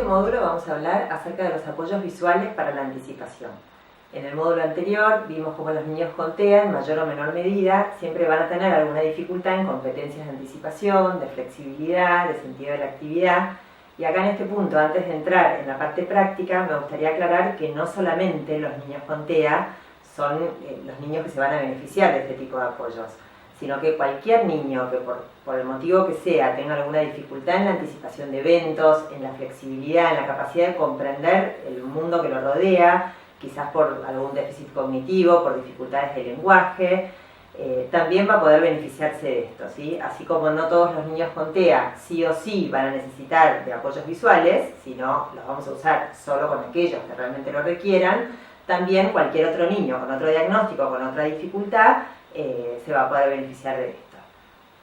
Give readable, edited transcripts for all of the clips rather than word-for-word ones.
módulo vamos a hablar acerca de los apoyos visuales para la anticipación. En el módulo anterior vimos cómo los niños con TEA, en mayor o menor medida, siempre van a tener alguna dificultad en competencias de anticipación, de flexibilidad, de sentido de la actividad. Y acá en este punto, antes de entrar en la parte práctica, me gustaría aclarar que no solamente los niños con TEA son los niños que se van a beneficiar de este tipo de apoyos, sino que cualquier niño que por el motivo que sea tenga alguna dificultad en la anticipación de eventos, en la flexibilidad, en la capacidad de comprender el mundo que lo rodea, quizás por algún déficit cognitivo, por dificultades de lenguaje, también va a poder beneficiarse de esto, ¿sí? Así como no todos los niños con TEA sí o sí van a necesitar de apoyos visuales, sino los vamos a usar solo con aquellos que realmente lo requieran, también cualquier otro niño con otro diagnóstico, con otra dificultad, se va a poder beneficiar de esto.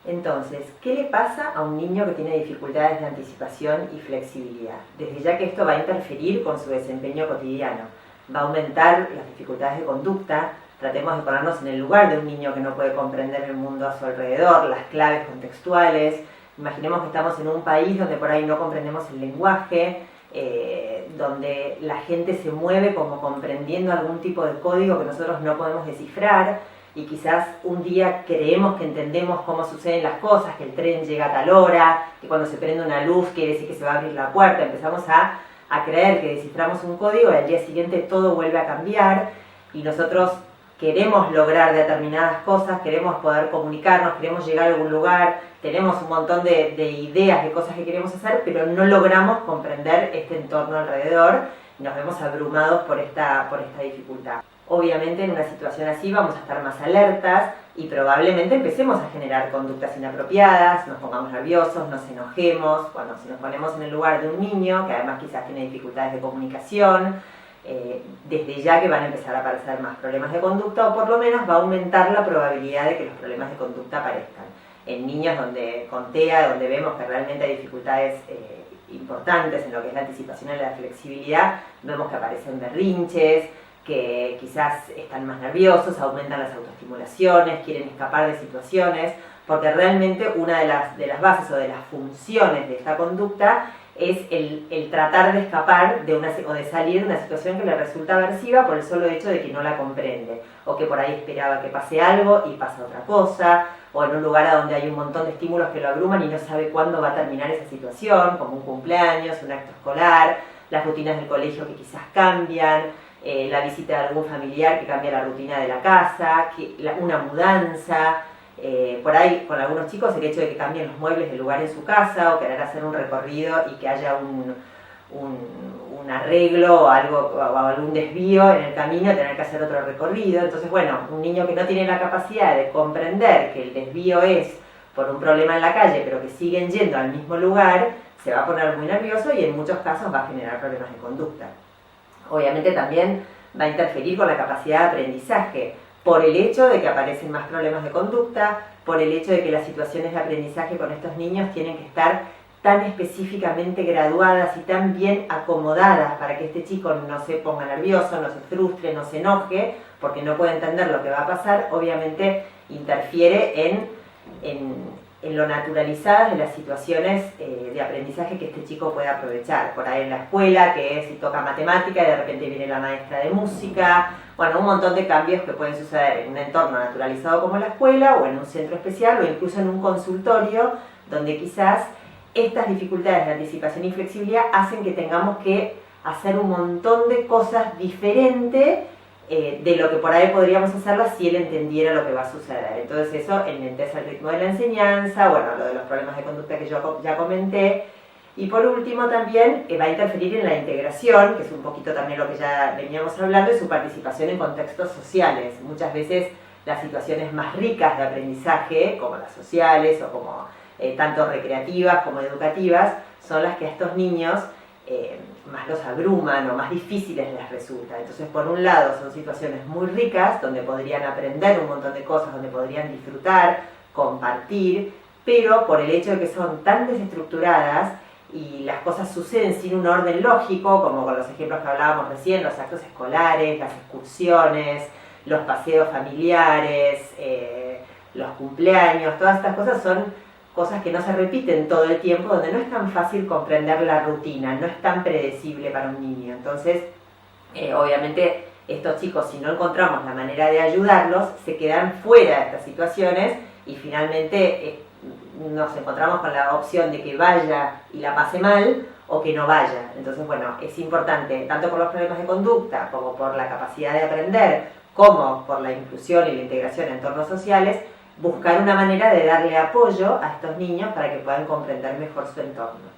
Entonces, ¿qué le pasa a un niño que tiene dificultades de anticipación y flexibilidad? Desde ya que esto va a interferir con su desempeño cotidiano, va a aumentar las dificultades de conducta. Tratemos de ponernos en el lugar de un niño que no puede comprender el mundo a su alrededor, las claves contextuales. Imaginemos que estamos en un país donde por ahí no comprendemos el lenguaje, donde la gente se mueve como comprendiendo algún tipo de código que nosotros no podemos descifrar, y quizás un día creemos que entendemos cómo suceden las cosas, que el tren llega a tal hora, que cuando se prende una luz quiere decir que se va a abrir la puerta. Empezamos a creer que desciframos un código y al día siguiente todo vuelve a cambiar, y nosotros queremos lograr determinadas cosas, queremos poder comunicarnos, queremos llegar a algún lugar, tenemos un montón de ideas de cosas que queremos hacer, pero no logramos comprender este entorno alrededor y nos vemos abrumados por esta dificultad. Obviamente en una situación así vamos a estar más alertas y probablemente empecemos a generar conductas inapropiadas, nos pongamos nerviosos, nos enojemos. Bueno, si nos ponemos en el lugar de un niño que además quizás tiene dificultades de comunicación, desde ya que van a empezar a aparecer más problemas de conducta, o por lo menos va a aumentar la probabilidad de que los problemas de conducta aparezcan. En niños con TEA, donde vemos que realmente hay dificultades importantes en lo que es la anticipación y la flexibilidad, vemos que aparecen berrinches, que quizás están más nerviosos, aumentan las autoestimulaciones, quieren escapar de situaciones, porque realmente una de las bases o de las funciones de esta conducta es el tratar de escapar o de salir de una situación que le resulta aversiva por el solo hecho de que no la comprende, o que por ahí esperaba que pase algo y pasa otra cosa, o en un lugar donde hay un montón de estímulos que lo abruman y no sabe cuándo va a terminar esa situación, como un cumpleaños, un acto escolar, las rutinas del colegio que quizás cambian, la visita de algún familiar que cambia la rutina de la casa, una mudanza. Por ahí con algunos chicos el hecho de que cambien los muebles de lugar en su casa, o querer hacer un recorrido y que haya un arreglo o algún desvío en el camino, tener que hacer otro recorrido. Entonces, bueno, un niño que no tiene la capacidad de comprender que el desvío es por un problema en la calle, pero que siguen yendo al mismo lugar, se va a poner muy nervioso y en muchos casos va a generar problemas de conducta. Obviamente también va a interferir con la capacidad de aprendizaje, por el hecho de que aparecen más problemas de conducta, por el hecho de que las situaciones de aprendizaje con estos niños tienen que estar tan específicamente graduadas y tan bien acomodadas para que este chico no se ponga nervioso, no se frustre, no se enoje, porque no puede entender lo que va a pasar. Obviamente interfiere en lo naturalizadas de las situaciones de aprendizaje que este chico puede aprovechar. Por ahí en la escuela, que si toca matemática y de repente viene la maestra de música. Bueno, un montón de cambios que pueden suceder en un entorno naturalizado como la escuela, o en un centro especial, o incluso en un consultorio, donde quizás estas dificultades de anticipación y flexibilidad hacen que tengamos que hacer un montón de cosas diferentes de lo que por ahí podríamos hacerlo si él entendiera lo que va a suceder. Entonces eso enlentece el ritmo de la enseñanza, bueno, lo de los problemas de conducta que yo ya comenté, y por último también va a interferir en la integración, que es un poquito también lo que ya veníamos hablando, y su participación en contextos sociales. Muchas veces las situaciones más ricas de aprendizaje, como las sociales o como tanto recreativas como educativas, son las que a estos niños más los abruman o más difíciles les resulta. Entonces, por un lado, son situaciones muy ricas, donde podrían aprender un montón de cosas, donde podrían disfrutar, compartir, pero por el hecho de que son tan desestructuradas y las cosas suceden sin un orden lógico, como con los ejemplos que hablábamos recién, los actos escolares, las excursiones, los paseos familiares, los cumpleaños, todas estas cosas son cosas que no se repiten todo el tiempo, donde no es tan fácil comprender la rutina, no es tan predecible para un niño. Entonces, obviamente, estos chicos, si no encontramos la manera de ayudarlos, se quedan fuera de estas situaciones y finalmente nos encontramos con la opción de que vaya y la pase mal o que no vaya. Entonces, bueno, es importante, tanto por los problemas de conducta como por la capacidad de aprender, como por la inclusión y la integración en entornos sociales, buscar una manera de darle apoyo a estos niños para que puedan comprender mejor su entorno.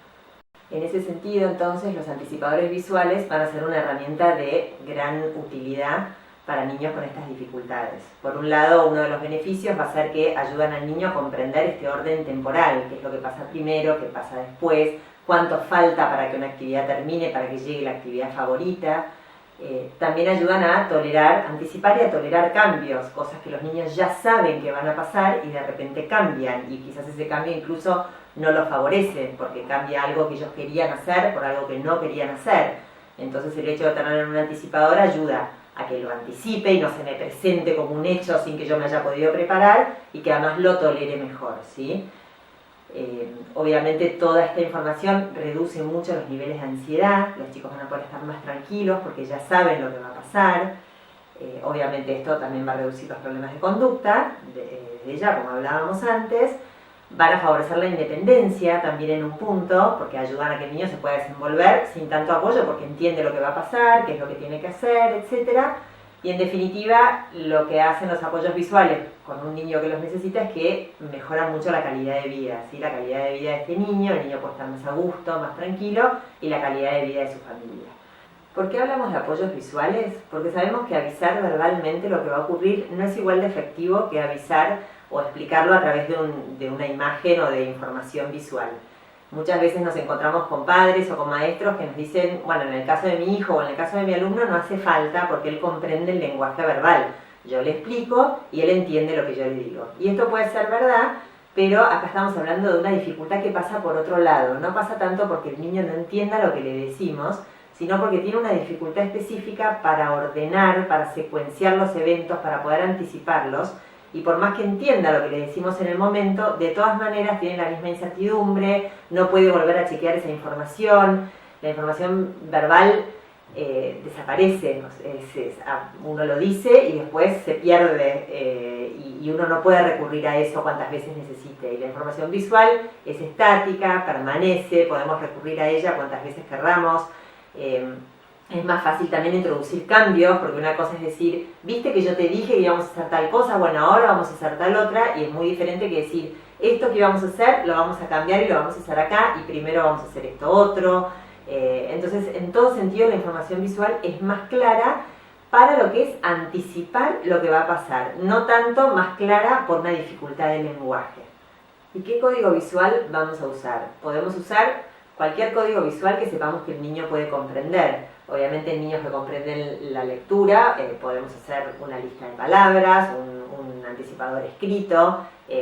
En ese sentido, entonces, los anticipadores visuales van a ser una herramienta de gran utilidad para niños con estas dificultades. Por un lado, uno de los beneficios va a ser que ayudan al niño a comprender este orden temporal, qué es lo que pasa primero, qué pasa después, cuánto falta para que una actividad termine, para que llegue la actividad favorita. También ayudan a tolerar, anticipar y a tolerar cambios, cosas que los niños ya saben que van a pasar y de repente cambian, y quizás ese cambio incluso no los favorece, porque cambia algo que ellos querían hacer por algo que no querían hacer. Entonces el hecho de tener un anticipador ayuda a que lo anticipe y no se me presente como un hecho sin que yo me haya podido preparar y que además lo tolere mejor, ¿sí? Obviamente toda esta información reduce mucho los niveles de ansiedad, los chicos van a poder estar más tranquilos porque ya saben lo que va a pasar. Obviamente esto también va a reducir los problemas de conducta, de ya como hablábamos antes. Van a favorecer la independencia también en un punto, porque ayudan a que el niño se pueda desenvolver sin tanto apoyo, porque entiende lo que va a pasar, qué es lo que tiene que hacer, etc. Y en definitiva, lo que hacen los apoyos visuales con un niño que los necesita es que mejoran mucho la calidad de vida, ¿sí? La calidad de vida de este niño, el niño puede estar más a gusto, más tranquilo, y la calidad de vida de su familia. ¿Por qué hablamos de apoyos visuales? Porque sabemos que avisar verbalmente lo que va a ocurrir no es igual de efectivo que avisar o explicarlo a través de una imagen o de información visual. Muchas veces nos encontramos con padres o con maestros que nos dicen, bueno, en el caso de mi hijo o en el caso de mi alumno no hace falta porque él comprende el lenguaje verbal. Yo le explico y él entiende lo que yo le digo. Y esto puede ser verdad, pero acá estamos hablando de una dificultad que pasa por otro lado. No pasa tanto porque el niño no entienda lo que le decimos, sino porque tiene una dificultad específica para ordenar, para secuenciar los eventos, para poder anticiparlos. Y por más que entienda lo que le decimos en el momento, de todas maneras tiene la misma incertidumbre, no puede volver a chequear esa información, la información verbal desaparece, uno lo dice y después se pierde y uno no puede recurrir a eso cuantas veces necesite. Y la información visual es estática, permanece, podemos recurrir a ella cuantas veces querramos. Es más fácil también introducir cambios, porque una cosa es decir, viste que yo te dije que íbamos a hacer tal cosa, bueno, ahora vamos a hacer tal otra, y es muy diferente que decir, esto que íbamos a hacer, lo vamos a cambiar y lo vamos a hacer acá, y primero vamos a hacer esto otro. Entonces, en todo sentido, la información visual es más clara para lo que es anticipar lo que va a pasar, no tanto más clara por una dificultad de lenguaje. ¿Y qué código visual vamos a usar? Podemos usar cualquier código visual que sepamos que el niño puede comprender. Obviamente en niños que comprenden la lectura podemos hacer una lista de palabras, un anticipador escrito.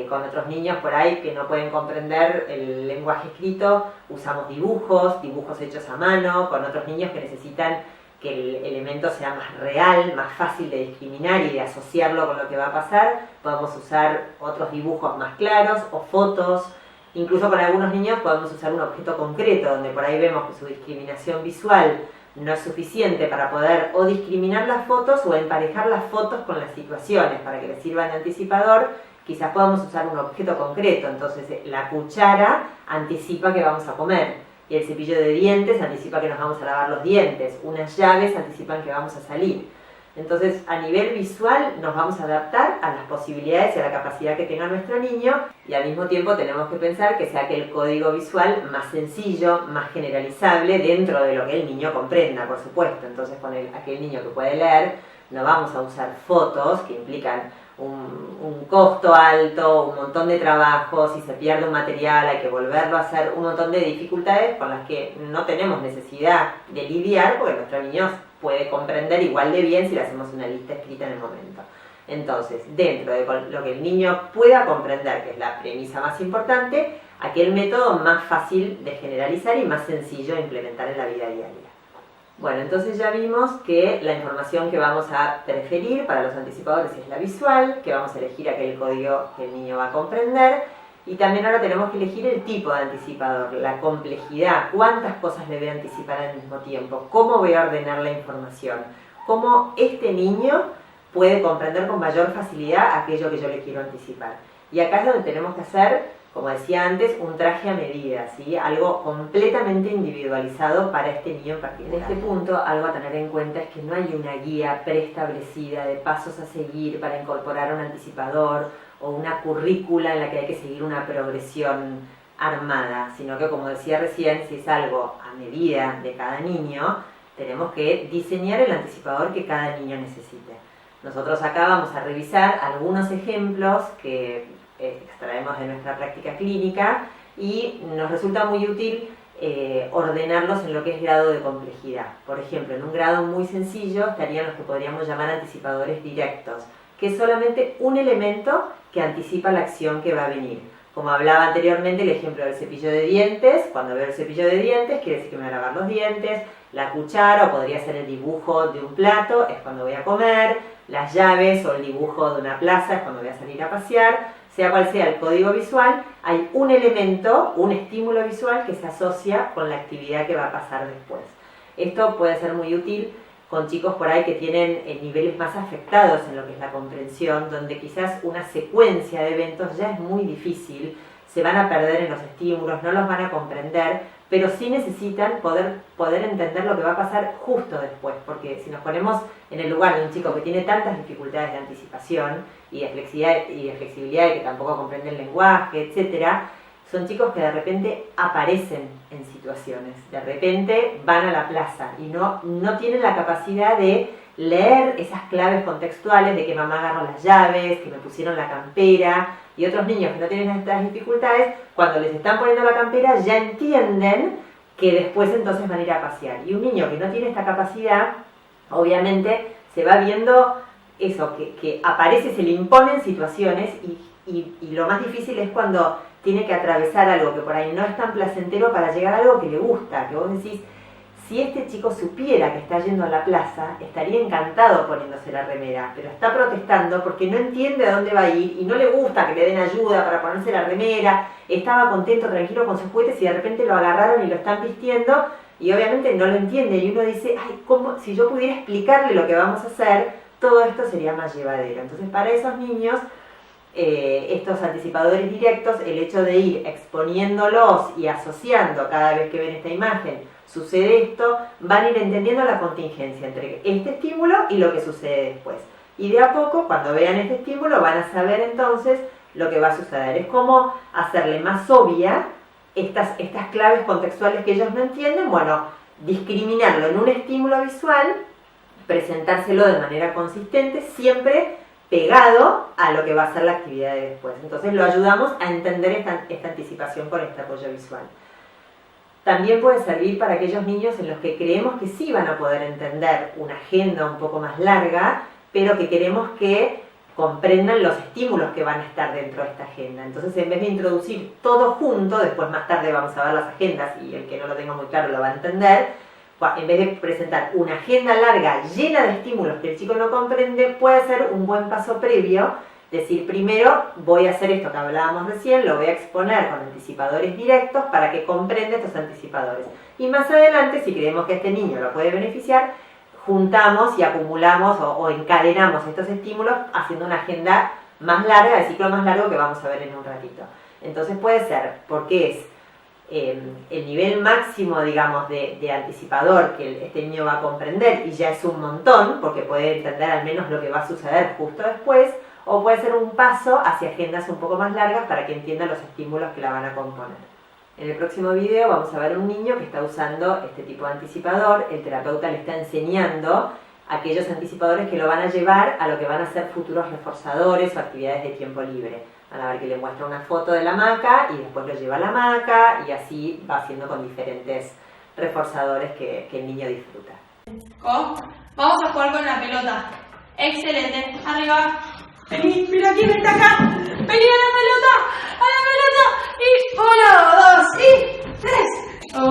Con otros niños por ahí que no pueden comprender el lenguaje escrito, usamos dibujos hechos a mano. Con otros niños que necesitan que el elemento sea más real, más fácil de discriminar y de asociarlo con lo que va a pasar, podemos usar otros dibujos más claros o fotos. Incluso con algunos niños podemos usar un objeto concreto, donde por ahí vemos que su discriminación visual no es suficiente para poder o discriminar las fotos o emparejar las fotos con las situaciones para que les sirvan de anticipador. Quizás podamos usar un objeto concreto, entonces la cuchara anticipa que vamos a comer y el cepillo de dientes anticipa que nos vamos a lavar los dientes, unas llaves anticipan que vamos a salir. Entonces, a nivel visual nos vamos a adaptar a las posibilidades y a la capacidad que tenga nuestro niño, y al mismo tiempo tenemos que pensar que sea aquel código visual más sencillo, más generalizable dentro de lo que el niño comprenda, por supuesto. Entonces, con aquel niño que puede leer, no vamos a usar fotos que implican un costo alto, un montón de trabajo, si se pierde un material hay que volverlo a hacer, un montón de dificultades con las que no tenemos necesidad de lidiar, porque nuestro niño puede comprender igual de bien si le hacemos una lista escrita en el momento. Entonces, dentro de lo que el niño pueda comprender, que es la premisa más importante, aquel método más fácil de generalizar y más sencillo de implementar en la vida diaria. Bueno, entonces ya vimos que la información que vamos a preferir para los anticipadores es la visual, que vamos a elegir aquel código que el niño va a comprender, Y también ahora tenemos que elegir el tipo de anticipador, la complejidad, cuántas cosas le voy a anticipar al mismo tiempo, cómo voy a ordenar la información, cómo este niño puede comprender con mayor facilidad aquello que yo le quiero anticipar. Y acá es donde tenemos que hacer, como decía antes, un traje a medida, ¿sí? Algo completamente individualizado para este niño en particular. En este punto, algo a tener en cuenta es que no hay una guía preestablecida de pasos a seguir para incorporar un anticipador o una currícula en la que hay que seguir una progresión armada, sino que, como decía recién, si es algo a medida de cada niño, tenemos que diseñar el anticipador que cada niño necesite. Nosotros acá vamos a revisar algunos ejemplos que extraemos de nuestra práctica clínica y nos resulta muy útil ordenarlos en lo que es grado de complejidad. Por ejemplo, en un grado muy sencillo estarían los que podríamos llamar anticipadores directos, que es solamente un elemento que anticipa la acción que va a venir. Como hablaba anteriormente, el ejemplo del cepillo de dientes, cuando veo el cepillo de dientes quiere decir que me voy a lavar los dientes, la cuchara, o podría ser el dibujo de un plato, es cuando voy a comer, las llaves o el dibujo de una plaza es cuando voy a salir a pasear. Sea cual sea el código visual, hay un elemento, un estímulo visual que se asocia con la actividad que va a pasar después. Esto puede ser muy útil con chicos por ahí que tienen niveles más afectados en lo que es la comprensión, donde quizás una secuencia de eventos ya es muy difícil, se van a perder en los estímulos, no los van a comprender, pero sí necesitan poder entender lo que va a pasar justo después, porque si nos ponemos en el lugar de un chico que tiene tantas dificultades de anticipación y de flexibilidad y que tampoco comprende el lenguaje, etcétera, son chicos que de repente aparecen en situaciones, de repente van a la plaza y no tienen la capacidad de leer esas claves contextuales de que mamá agarró las llaves, que me pusieron la campera, y otros niños que no tienen estas dificultades, cuando les están poniendo la campera ya entienden que después entonces van a ir a pasear. Y un niño que no tiene esta capacidad, obviamente se va viendo eso, que aparece, se le imponen situaciones y lo más difícil es cuando tiene que atravesar algo que por ahí no es tan placentero para llegar a algo que le gusta, que vos decís, si este chico supiera que está yendo a la plaza, estaría encantado poniéndose la remera, pero está protestando porque no entiende a dónde va a ir y no le gusta que le den ayuda para ponerse la remera, estaba contento, tranquilo con sus juguetes y de repente lo agarraron y lo están vistiendo y obviamente no lo entiende y uno dice, ay, ¿cómo? Si yo pudiera explicarle lo que vamos a hacer, todo esto sería más llevadero. Entonces para esos niños, estos anticipadores directos, el hecho de ir exponiéndolos y asociando cada vez que ven esta imagen, sucede esto, van a ir entendiendo la contingencia entre este estímulo y lo que sucede después. Y de a poco, cuando vean este estímulo, van a saber entonces lo que va a suceder. Es como hacerle más obvia estas claves contextuales que ellos no entienden, bueno, discriminarlo en un estímulo visual, presentárselo de manera consistente, siempre pegado a lo que va a ser la actividad de después. Entonces lo ayudamos a entender esta anticipación con este apoyo visual. También puede servir para aquellos niños en los que creemos que sí van a poder entender una agenda un poco más larga, pero que queremos que comprendan los estímulos que van a estar dentro de esta agenda. Entonces, en vez de introducir todo junto, después más tarde vamos a ver las agendas y el que no lo tenga muy claro lo va a entender, en vez de presentar una agenda larga llena de estímulos que el chico no comprende, puede ser un buen paso previo. Decir, primero voy a hacer esto que hablábamos recién, lo voy a exponer con anticipadores directos para que comprenda estos anticipadores. Y más adelante, si creemos que este niño lo puede beneficiar, juntamos y acumulamos o encadenamos estos estímulos haciendo una agenda más larga, el ciclo más largo que vamos a ver en un ratito. Entonces puede ser porque es el nivel máximo, digamos, de anticipador que este niño va a comprender y ya es un montón, porque puede entender al menos lo que va a suceder justo después, o puede ser un paso hacia agendas un poco más largas para que entienda los estímulos que la van a componer. En el próximo video vamos a ver un niño que está usando este tipo de anticipador. El terapeuta le está enseñando aquellos anticipadores que lo van a llevar a lo que van a ser futuros reforzadores o actividades de tiempo libre. Van a ver que le muestra una foto de la hamaca y después lo lleva a la hamaca y así va haciendo con diferentes reforzadores que el niño disfruta. Vamos a jugar con la pelota. Excelente. Arriba. Vení, mira quién está acá. Vení a la pelota. A la pelota. Y 1, 2 y 3. 1,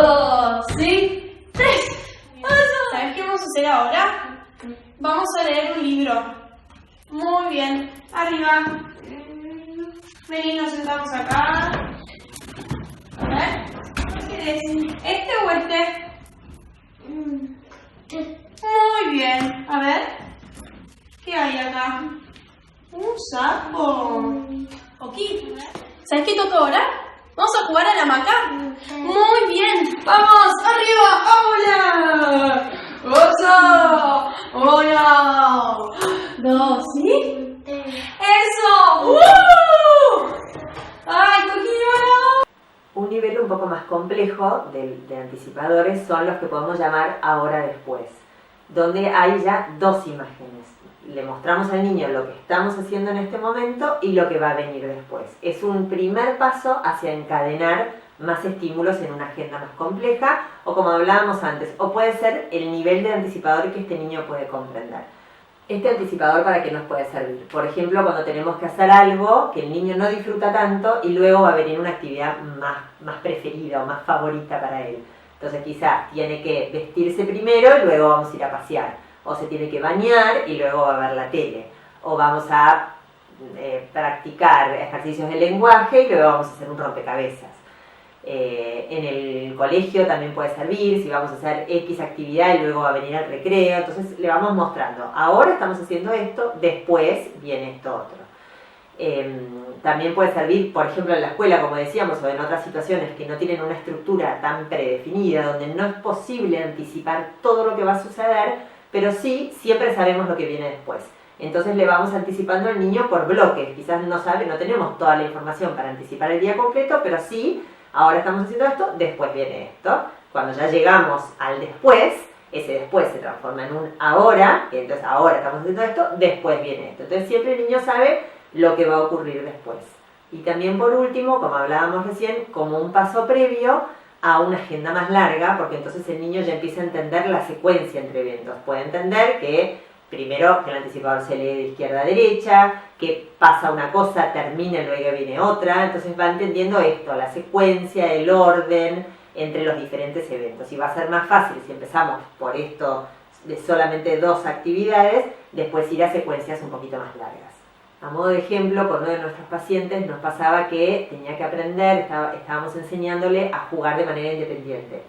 2 y 3. ¿Sabes qué vamos a hacer ahora? Vamos a leer un libro. Muy bien. Arriba. Vení, nos sentamos acá. A ver. ¿Qué querés? ¿Este o este? Muy bien. A ver. ¿Qué hay acá? Un sapo. Ok. ¿Sabes qué toca ahora? ¿Vamos a jugar a la hamaca? Muy bien. ¡Vamos! ¡Arriba! ¡Hola! ¡Oso! ¡Hola! Dos, ¿sí? ¡Eso! ¡Ay, cogí! Un nivel un poco más complejo de anticipadores son los que podemos llamar ahora-después, donde hay ya dos imágenes. Le mostramos al niño lo que estamos haciendo en este momento y lo que va a venir después. Es un primer paso hacia encadenar más estímulos en una agenda más compleja, o como hablábamos antes, o puede ser el nivel de anticipador que este niño puede comprender. Este anticipador, ¿para qué nos puede servir? Por ejemplo, cuando tenemos que hacer algo que el niño no disfruta tanto y luego va a venir una actividad más preferida o más favorita para él. Entonces quizás tiene que vestirse primero y luego vamos a ir a pasear. O se tiene que bañar y luego va a ver la tele. O vamos a practicar ejercicios de lenguaje y luego vamos a hacer un rompecabezas. En el colegio también puede servir si vamos a hacer X actividad y luego va a venir al recreo. Entonces le vamos mostrando, ahora estamos haciendo esto, después viene esto otro. También puede servir, por ejemplo, en la escuela, como decíamos, o en otras situaciones que no tienen una estructura tan predefinida, donde no es posible anticipar todo lo que va a suceder, pero sí, siempre sabemos lo que viene después. Entonces le vamos anticipando al niño por bloques. Quizás no tenemos toda la información para anticipar el día completo, pero sí, ahora estamos haciendo esto, después viene esto. Cuando ya llegamos al después, ese después se transforma en un ahora, y entonces ahora estamos haciendo esto, después viene esto. Entonces siempre el niño sabe lo que va a ocurrir después. Y también por último, como hablábamos recién, como un paso previo a una agenda más larga, porque entonces el niño ya empieza a entender la secuencia entre eventos. Puede entender que primero que el anticipador se lee de izquierda a derecha, que pasa una cosa, termina y luego viene otra, entonces va entendiendo esto, la secuencia, el orden entre los diferentes eventos. Y va a ser más fácil si empezamos por esto de solamente dos actividades, después ir a secuencias un poquito más largas. A modo de ejemplo, con uno de nuestros pacientes nos pasaba que tenía que aprender, estábamos enseñándole a jugar de manera independiente.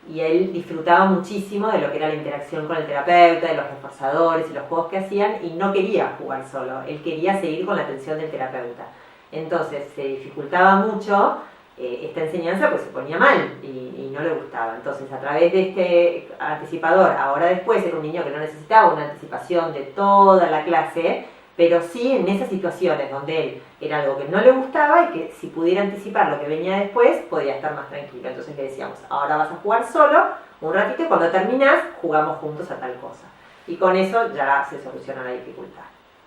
Y él disfrutaba muchísimo de lo que era la interacción con el terapeuta, de los reforzadores y los juegos que hacían, y no quería jugar solo, él quería seguir con la atención del terapeuta. Entonces se dificultaba mucho esta enseñanza, pues se ponía mal y no le gustaba. Entonces, a través de este anticipador, ahora después, era un niño que no necesitaba una anticipación de toda la clase, pero sí en esas situaciones donde él era algo que no le gustaba y que si pudiera anticipar lo que venía después, podía estar más tranquilo. Entonces le decíamos, ahora vas a jugar solo un ratito y cuando terminás, jugamos juntos a tal cosa. Y con eso ya se soluciona la dificultad.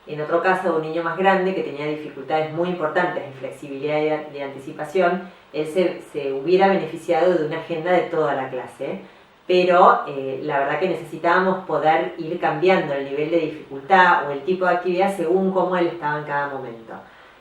En otro caso, de un niño más grande que tenía dificultades muy importantes en flexibilidad y de anticipación, él se hubiera beneficiado de una agenda de toda la clase, pero la verdad que necesitábamos poder ir cambiando el nivel de dificultad o el tipo de actividad según cómo él estaba en cada momento.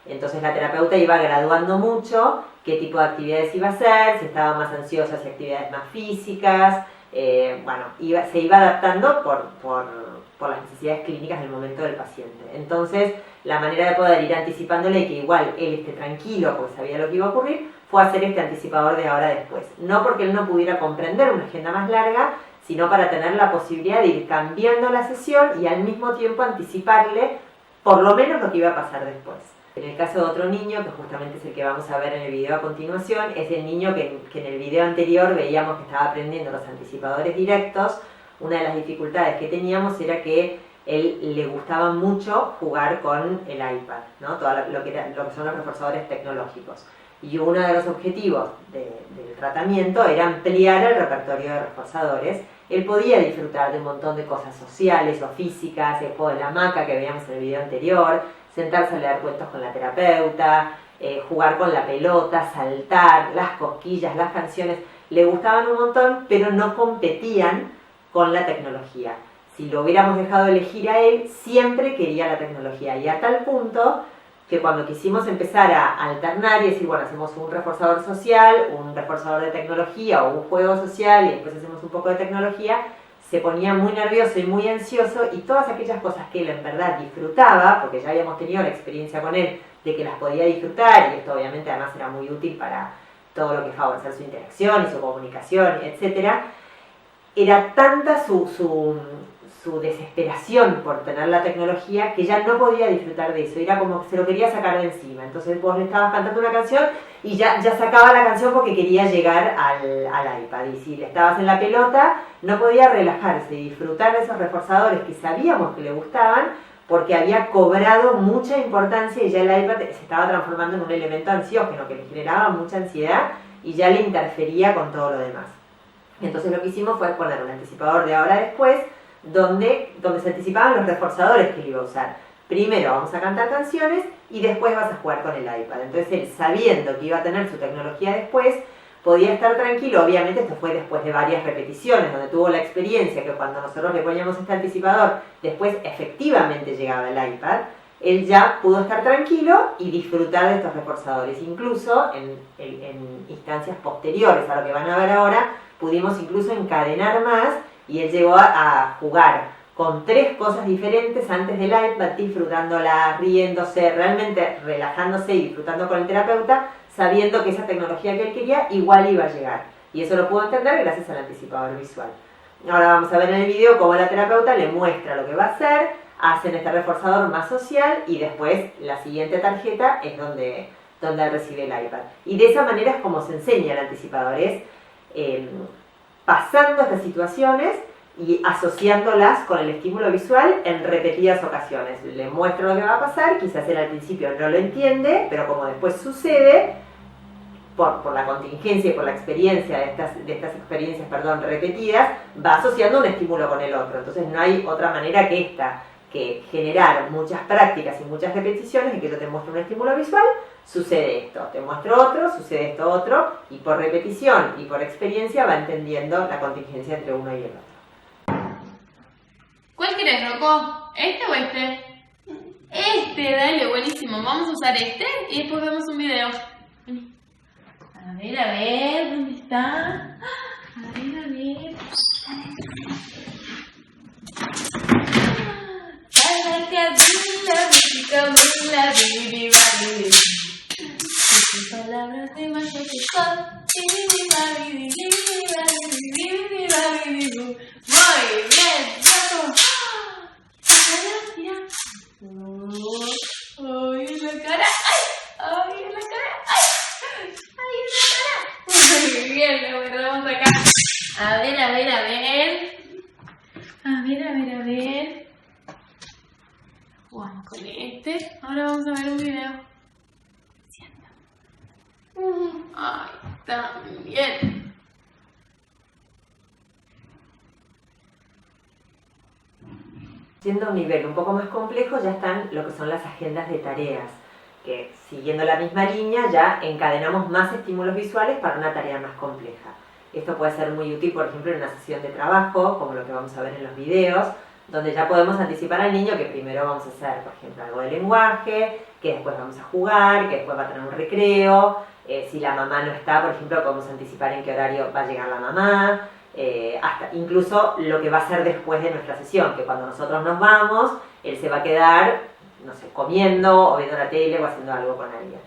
Entonces la terapeuta iba graduando mucho qué tipo de actividades iba a hacer, si estaba más ansiosa hacia actividades más físicas, se iba adaptando por las necesidades clínicas del momento del paciente. Entonces la manera de poder ir anticipándole que igual él esté tranquilo porque sabía lo que iba a ocurrir, fue hacer este anticipador de ahora después. No porque él no pudiera comprender una agenda más larga, sino para tener la posibilidad de ir cambiando la sesión y al mismo tiempo anticiparle por lo menos lo que iba a pasar después. En el caso de otro niño, que justamente es el que vamos a ver en el video a continuación, es el niño que en el video anterior veíamos que estaba aprendiendo los anticipadores directos. Una de las dificultades que teníamos era que él le gustaba mucho jugar con el iPad, ¿no? Todo lo que son los reforzadores tecnológicos. Y uno de los objetivos del tratamiento era ampliar el repertorio de reforzadores. Él podía disfrutar de un montón de cosas sociales o físicas, el juego de la hamaca que veíamos en el video anterior, sentarse a leer cuentos con la terapeuta, jugar con la pelota, saltar, las cosquillas, las canciones. Le gustaban un montón, pero no competían con la tecnología. Si lo hubiéramos dejado elegir a él, siempre quería la tecnología. Y a tal punto que cuando quisimos empezar a alternar y decir, bueno, hacemos un reforzador social, un reforzador de tecnología o un juego social y después hacemos un poco de tecnología, se ponía muy nervioso y muy ansioso, y todas aquellas cosas que él en verdad disfrutaba, porque ya habíamos tenido la experiencia con él de que las podía disfrutar, y esto obviamente además era muy útil para todo lo que favorecer su interacción y su comunicación, etcétera. Era tanta su desesperación por tener la tecnología que ya no podía disfrutar de eso, era como que se lo quería sacar de encima. Entonces vos le estabas cantando una canción y ya sacaba la canción porque quería llegar al iPad, y si le estabas en la pelota no podía relajarse y disfrutar de esos reforzadores que sabíamos que le gustaban, porque había cobrado mucha importancia y ya el iPad se estaba transformando en un elemento ansiógeno que le generaba mucha ansiedad y ya le interfería con todo lo demás. Entonces lo que hicimos fue poner un anticipador de ahora después, donde se anticipaban los reforzadores que él iba a usar. Primero vamos a cantar canciones y después vas a jugar con el iPad. Entonces él, sabiendo que iba a tener su tecnología después, podía estar tranquilo. Obviamente esto fue después de varias repeticiones, donde tuvo la experiencia que cuando nosotros le poníamos este anticipador, después efectivamente llegaba el iPad. Él ya pudo estar tranquilo y disfrutar de estos reforzadores. Incluso en instancias posteriores a lo que van a ver ahora, pudimos incluso encadenar más, y él llegó a jugar con 3 cosas diferentes antes del iPad, disfrutándola, riéndose, realmente relajándose y disfrutando con el terapeuta, sabiendo que esa tecnología que él quería igual iba a llegar. Y eso lo pudo entender gracias al anticipador visual. Ahora vamos a ver en el video cómo la terapeuta le muestra lo que va a hacer, hacen este reforzador más social, y después la siguiente tarjeta es donde recibe el iPad. Y de esa manera es como se enseña el anticipador, es pasando estas situaciones y asociándolas con el estímulo visual en repetidas ocasiones. Le muestro lo que va a pasar, quizás él al principio no lo entiende, pero como después sucede, por la contingencia y por la experiencia de estas experiencias repetidas, va asociando un estímulo con el otro. Entonces no hay otra manera que esta, que generar muchas prácticas y muchas repeticiones, y que yo te muestro un estímulo visual, sucede esto, te muestro otro, sucede esto otro, y por repetición y por experiencia va entendiendo la contingencia entre uno y el otro. ¿Cuál querés, Rocco? ¿Este o este? Este, dale, buenísimo. Vamos a usar este y después vemos un video. A ver, ¿dónde está? A ver. Palabras de magia que son. Muy bien, Rocco. Ay, en la cara. Ay, en la cara. Ay, en la cara. Muy bien, lo guardamos acá. A ver. Jugamos con este. Ahora vamos a ver un video. Ay, también. Siendo un nivel un poco más complejo, ya están lo que son las agendas de tareas, que siguiendo la misma línea ya encadenamos más estímulos visuales para una tarea más compleja. Esto puede ser muy útil, por ejemplo, en una sesión de trabajo, como lo que vamos a ver en los videos, donde ya podemos anticipar al niño que primero vamos a hacer, por ejemplo, algo de lenguaje, que después vamos a jugar, que después va a tener un recreo. Si la mamá no está, por ejemplo, podemos anticipar en qué horario va a llegar la mamá, hasta incluso lo que va a hacer después de nuestra sesión, que cuando nosotros nos vamos, él se va a quedar, no sé, comiendo o viendo la tele o haciendo algo con alguien.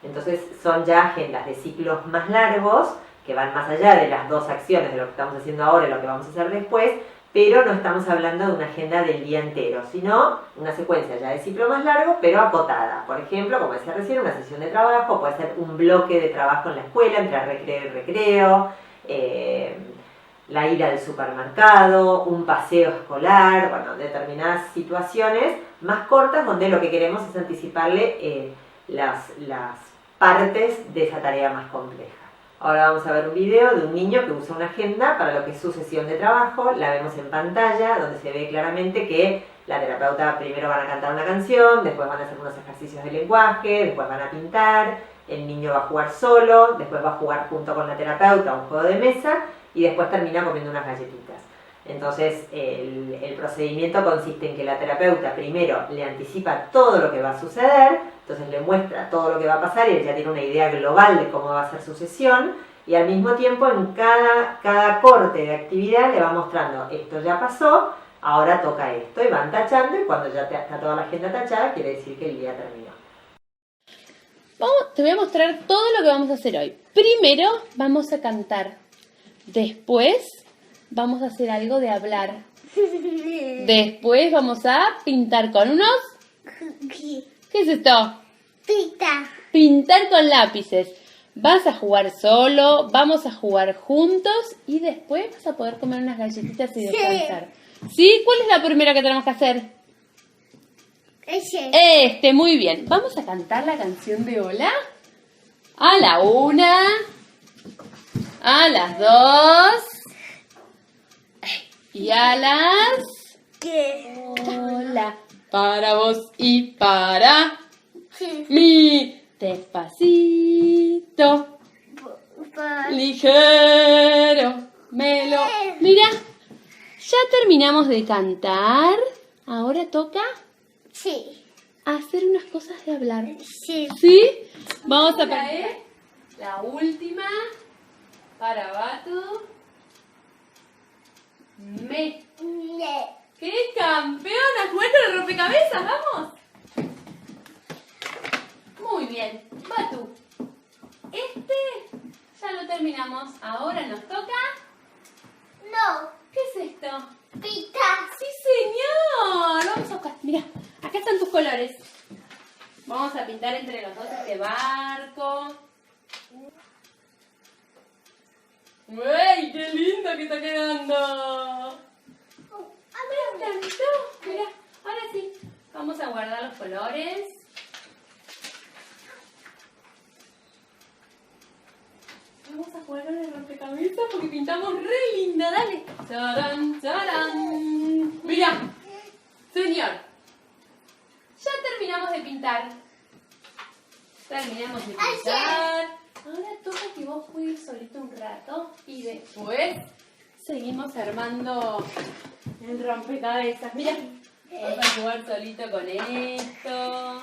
Entonces son ya agendas de ciclos más largos, que van más allá de las 2 acciones de lo que estamos haciendo ahora y lo que vamos a hacer después, pero no estamos hablando de una agenda del día entero, sino una secuencia ya de ciclo más largo, pero acotada. Por ejemplo, como decía recién, una sesión de trabajo, puede ser un bloque de trabajo en la escuela, entre recreo y recreo, la ira al supermercado, un paseo escolar, bueno, determinadas situaciones más cortas donde lo que queremos es anticiparle las partes de esa tarea más compleja. Ahora vamos a ver un video de un niño que usa una agenda para lo que es su sesión de trabajo. La vemos en pantalla, donde se ve claramente que la terapeuta primero van a cantar una canción, después van a hacer unos ejercicios de lenguaje, después van a pintar, el niño va a jugar solo, después va a jugar junto con la terapeuta un juego de mesa y después termina comiendo unas galletitas. Entonces el procedimiento consiste en que la terapeuta primero le anticipa todo lo que va a suceder, entonces le muestra todo lo que va a pasar y él ya tiene una idea global de cómo va a ser su sesión, y al mismo tiempo en cada corte de actividad le va mostrando, esto ya pasó, ahora toca esto, y van tachando, y cuando ya está toda la agenda tachada, quiere decir que el día terminó. Te voy a mostrar todo lo que vamos a hacer hoy. Primero vamos a cantar. Después vamos a hacer algo de hablar. Después vamos a pintar con unos... ¿Qué es esto? Pintar con lápices. Vas a jugar solo, vamos a jugar juntos y después vas a poder comer unas galletitas y descansar. ¿Sí? ¿Cuál es la primera que tenemos que hacer? Muy bien. Vamos a cantar la canción de hola. A la 1, a las 2 y a las... Hola. Para vos y para mí. Despacito. Ligero. Mira, ya terminamos de cantar. Ahora toca... hacer unas cosas de hablar. ¿Sí? Vamos a traer la última para Batu. ¡Qué campeona! ¡Juega el rompecabezas! ¡Vamos! Muy bien. Batu. Ya lo terminamos. Ahora nos toca... ¿Qué es esto? ¡Sí, señor! Vamos a buscar. Mira, acá están tus colores. Vamos a pintar entre los dos este barco. ¡Uy, qué lindo que está quedando! Mira, ahora sí. Vamos a guardar los colores. Vamos a jugar con el rompecabezas porque pintamos re linda. Dale. ¡Tarán, tarán! Mira, señor. Ya terminamos de pintar. Ahora toca que vos juegues solito un rato y después seguimos armando el rompecabezas. Mira, vamos a jugar solito con esto.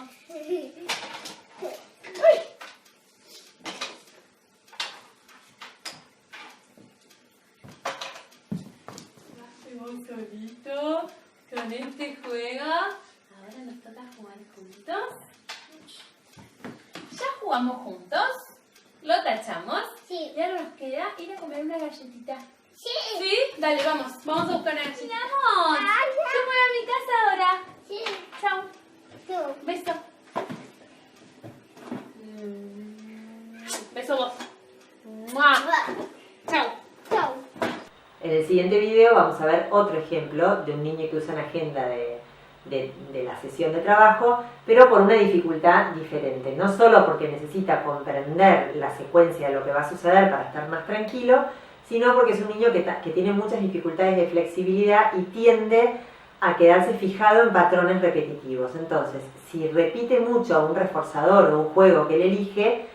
Vos solito con este juego. Ahora nos toca jugar juntos. Ya jugamos juntos. Lo tachamos. Sí. Y ahora nos queda ir a comer una galletita. Sí. ¿Sí? Dale, vamos. Vamos a buscar una galletita. ¡Vamos! Yo voy a mi casa ahora. Sí. Chau. Tú. Beso. Beso vos. ¡Mua! Chau. Chau. En el siguiente video vamos a ver otro ejemplo de un niño que usa una agenda de la sesión de trabajo, pero por una dificultad diferente. No solo porque necesita comprender la secuencia de lo que va a suceder para estar más tranquilo, sino porque es un niño que tiene muchas dificultades de flexibilidad y tiende a quedarse fijado en patrones repetitivos. Entonces, si repite mucho un reforzador o un juego que él elige,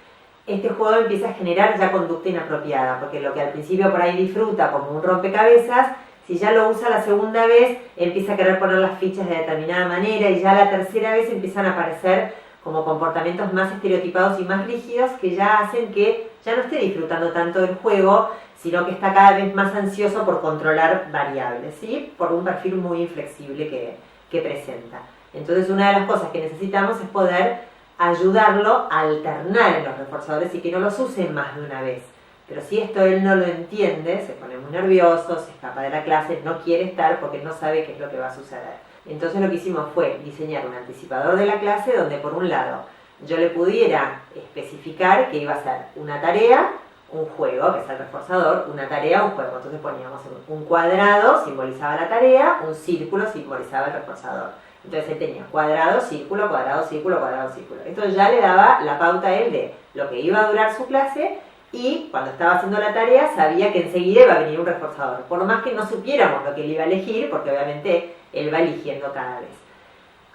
este juego empieza a generar ya conducta inapropiada, porque lo que al principio por ahí disfruta como un rompecabezas, si ya lo usa la segunda vez, empieza a querer poner las fichas de determinada manera y ya la tercera vez empiezan a aparecer como comportamientos más estereotipados y más rígidos que ya hacen que ya no esté disfrutando tanto del juego, sino que está cada vez más ansioso por controlar variables, ¿sí? Por un perfil muy inflexible que presenta. Entonces una de las cosas que necesitamos es poder ayudarlo a alternar en los reforzadores y que no los use más de una vez. Pero si esto él no lo entiende, se pone muy nervioso, se escapa de la clase, no quiere estar porque no sabe qué es lo que va a suceder. Entonces lo que hicimos fue diseñar un anticipador de la clase donde por un lado yo le pudiera especificar que iba a ser una tarea, un juego, que es el reforzador, una tarea, un juego. Entonces poníamos un cuadrado, simbolizaba la tarea, un círculo simbolizaba el reforzador. Entonces él tenía cuadrado, círculo, cuadrado, círculo, cuadrado, círculo. Esto ya le daba la pauta a él de lo que iba a durar su clase y cuando estaba haciendo la tarea sabía que enseguida iba a venir un reforzador. Por más que no supiéramos lo que él iba a elegir, porque obviamente él va eligiendo cada vez.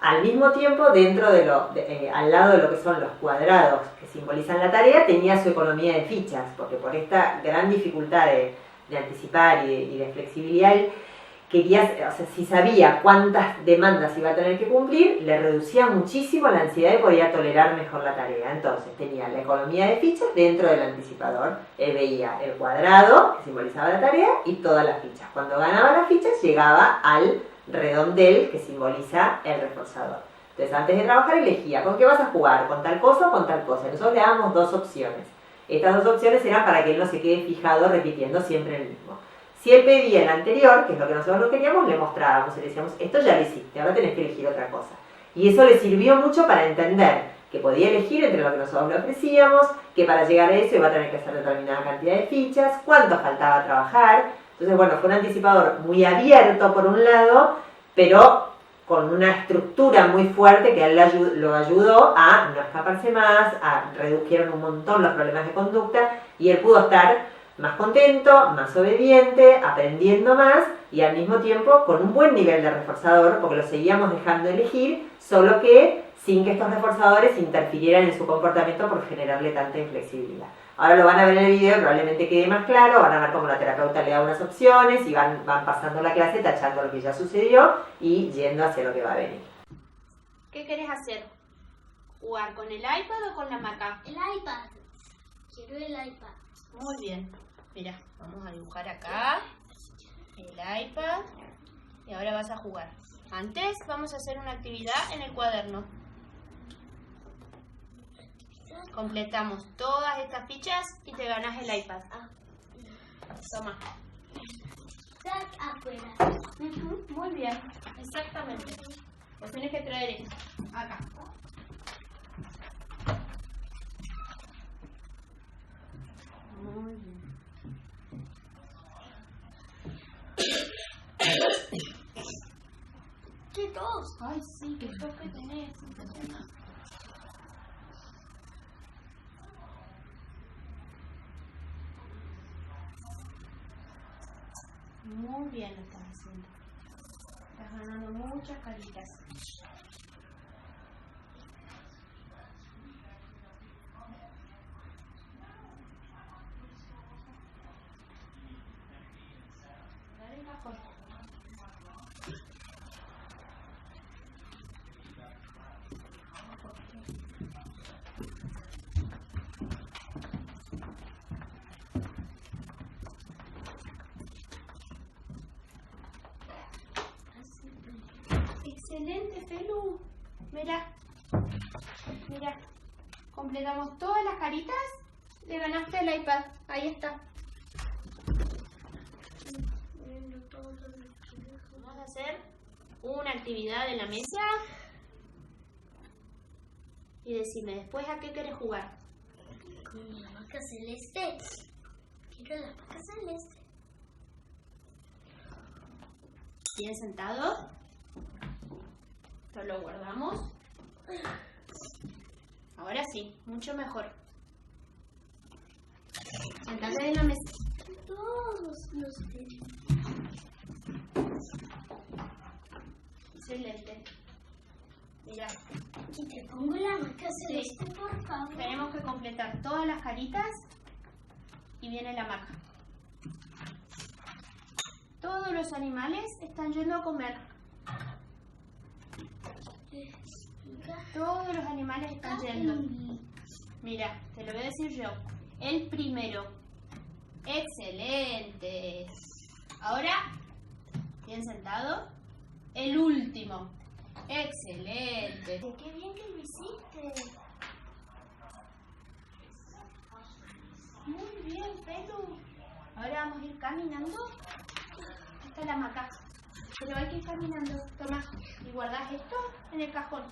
Al mismo tiempo, dentro de al lado de lo que son los cuadrados que simbolizan la tarea, tenía su economía de fichas, porque por esta gran dificultad de anticipar y de flexibilidad, o sea, si sabía cuántas demandas iba a tener que cumplir, le reducía muchísimo la ansiedad y podía tolerar mejor la tarea. Entonces tenía la economía de fichas dentro del anticipador. Él veía el cuadrado, que simbolizaba la tarea, y todas las fichas. Cuando ganaba las fichas, llegaba al redondel, que simboliza el reforzador. Entonces, antes de trabajar, elegía con qué vas a jugar, con tal cosa o con tal cosa. Nosotros le dábamos 2 opciones. Estas 2 opciones eran para que él no se quede fijado repitiendo siempre el mismo. Si él pedía el anterior, que es lo que nosotros no queríamos, le mostrábamos y le decíamos, esto ya lo hiciste, ahora tenés que elegir otra cosa. Y eso le sirvió mucho para entender que podía elegir entre lo que nosotros le ofrecíamos, que para llegar a eso iba a tener que hacer determinada cantidad de fichas, cuánto faltaba trabajar. Entonces, bueno, fue un anticipador muy abierto por un lado, pero con una estructura muy fuerte que a él lo ayudó a no escaparse más, redujeron un montón los problemas de conducta y él pudo estar más contento, más obediente, aprendiendo más y al mismo tiempo con un buen nivel de reforzador, porque lo seguíamos dejando elegir, solo que sin que estos reforzadores interfirieran en su comportamiento por generarle tanta inflexibilidad. Ahora lo van a ver en el video, probablemente quede más claro, van a ver cómo la terapeuta le da unas opciones y van pasando la clase tachando lo que ya sucedió y yendo hacia lo que va a venir. ¿Qué querés hacer? ¿Jugar con el iPad o con la Maca? El iPad. Quiero el iPad. Muy bien. Mira, vamos a dibujar acá el iPad y ahora vas a jugar. Antes vamos a hacer una actividad en el cuaderno. Completamos todas estas fichas y te ganas el iPad. Toma. Sac afuera. Muy bien, exactamente. Lo tienes que traer acá. Muy bien. ¿Qué tos? Ay, sí, qué toque tenés. Muy bien lo estás haciendo. Estás ganando muchas caritas. Dale bajo. Excelente, Felu. Mira, mira. Completamos todas las caritas. Le ganaste el iPad. Ahí está. Vamos a hacer una actividad en la mesa. Y decime después a qué querés jugar. Con la vaca celeste. Quiero la vaca celeste. Bien sentado. Esto lo guardamos. Ahora sí, mucho mejor. Sentate en la mesa. Todos los tenemos. Excelente. Mira, Y te pongo la vaca celeste, por favor. tenemos que completar todas las caritas y viene la maca. Todos los animales están yendo a comer. Todos los animales están yendo. Mira, te lo voy a decir yo. El primero. Excelente. Ahora, bien sentado. El último. Excelente. Qué bien que lo hiciste. Muy bien, Pelu. Ahora vamos a ir caminando hasta la hamaca. Pero hay que ir caminando. Toma, y guardas esto en el cajón.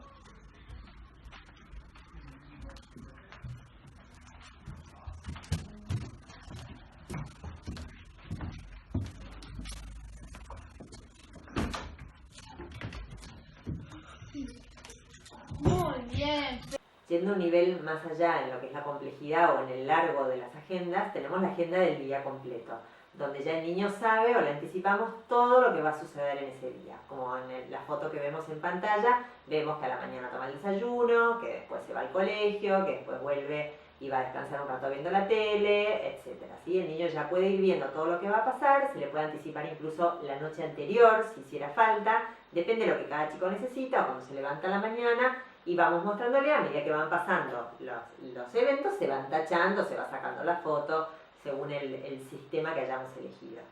Muy bien. Yendo un nivel más allá en lo que es la complejidad o en el largo de las agendas, tenemos la agenda del día completo, donde ya el niño sabe o le anticipamos todo lo que va a suceder en ese día. Como en la foto que vemos en pantalla, vemos que a la mañana toma el desayuno, que después se va al colegio, que después vuelve y va a descansar un rato viendo la tele, etc. ¿Sí? El niño ya puede ir viendo todo lo que va a pasar, se le puede anticipar incluso la noche anterior si hiciera falta, depende de lo que cada chico necesita o cuando se levanta a la mañana, y vamos mostrándole a medida que van pasando los eventos, se van tachando, se va sacando la foto según el sistema que hayamos elegido.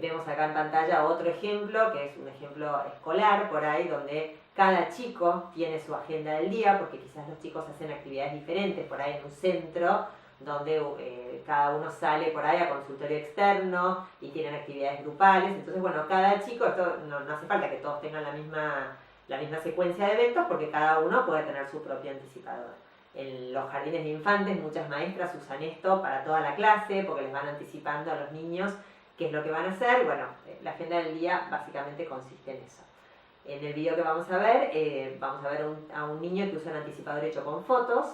Vemos acá en pantalla otro ejemplo, que es un ejemplo escolar por ahí, donde cada chico tiene su agenda del día, porque quizás los chicos hacen actividades diferentes por ahí en un centro, donde cada uno sale por ahí a consultorio externo y tienen actividades grupales. Entonces, bueno, cada chico, esto no hace falta que todos tengan la misma secuencia de eventos, porque cada uno puede tener su propio anticipador. En los jardines de infantes muchas maestras usan esto para toda la clase, porque les van anticipando a los niños qué es lo que van a hacer. Bueno, la agenda del día básicamente consiste en eso. En el video que vamos a ver a un niño que usa un anticipador hecho con fotos,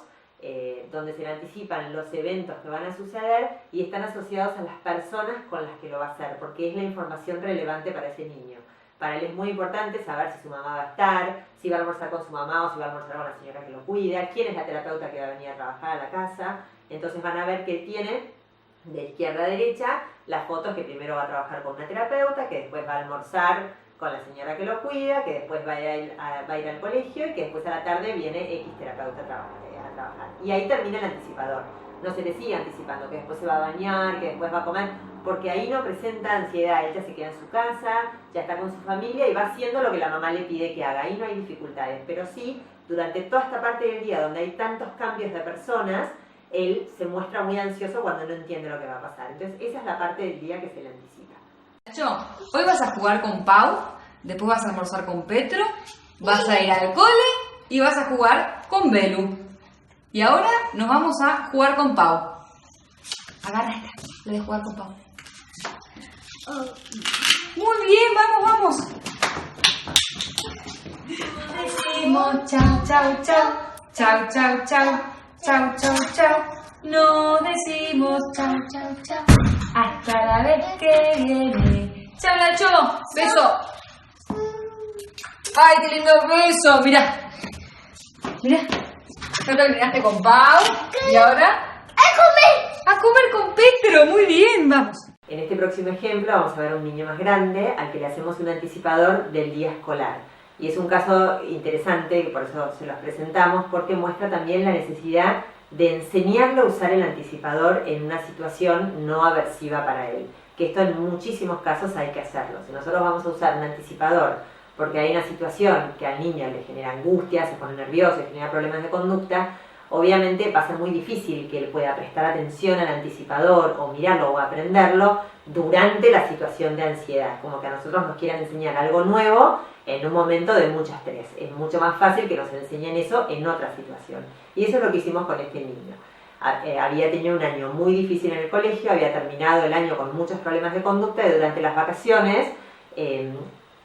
donde se le anticipan los eventos que van a suceder y están asociados a las personas con las que lo va a hacer, porque es la información relevante para ese niño. Para él es muy importante saber si su mamá va a estar, si va a almorzar con su mamá o si va a almorzar con la señora que lo cuida, quién es la terapeuta que va a venir a trabajar a la casa. Entonces van a ver que tiene de izquierda a derecha las fotos que primero va a trabajar con una terapeuta, que después va a almorzar con la señora que lo cuida, que después va a ir al colegio y que después a la tarde viene X terapeuta a trabajar. Y ahí termina el anticipador. No se le sigue anticipando que después se va a bañar, que después va a comer, porque ahí no presenta ansiedad. Ella se queda en su casa, ya está con su familia y va haciendo lo que la mamá le pide que haga. Ahí no hay dificultades, pero sí, durante toda esta parte del día donde hay tantos cambios de personas, él se muestra muy ansioso cuando no entiende lo que va a pasar. Entonces esa es la parte del día que se le anticipa. Nacho, hoy vas a jugar con Pau, después vas a almorzar con Petro, vas a ir al cole y vas a jugar con Belu. Y ahora nos vamos a jugar con Pau. Agarra esta, la de jugar con Pau. Muy bien, vamos. Decimos chau, chau, chau, chau, chau, chau, chau, chau, chau. No decimos chau, chau, chau. Hasta la vez que viene. Chau, Nacho. Beso. Ay, qué lindo beso. Mira. Ya terminaste con Pau. Y ahora a comer con Petro. Muy bien, vamos. En este próximo ejemplo vamos a ver a un niño más grande al que le hacemos un anticipador del día escolar. Y es un caso interesante, por eso se los presentamos, porque muestra también la necesidad de enseñarlo a usar el anticipador en una situación no aversiva para él. Que esto en muchísimos casos hay que hacerlo. Si nosotros vamos a usar un anticipador porque hay una situación que al niño le genera angustia, se pone nervioso, le genera problemas de conducta, obviamente va a ser muy difícil que él pueda prestar atención al anticipador o mirarlo o aprenderlo durante la situación de ansiedad. Como que a nosotros nos quieran enseñar algo nuevo en un momento de mucho estrés. Es mucho más fácil que nos enseñen eso en otra situación. Y eso es lo que hicimos con este niño. Había tenido un año muy difícil en el colegio, había terminado el año con muchos problemas de conducta y durante las vacaciones,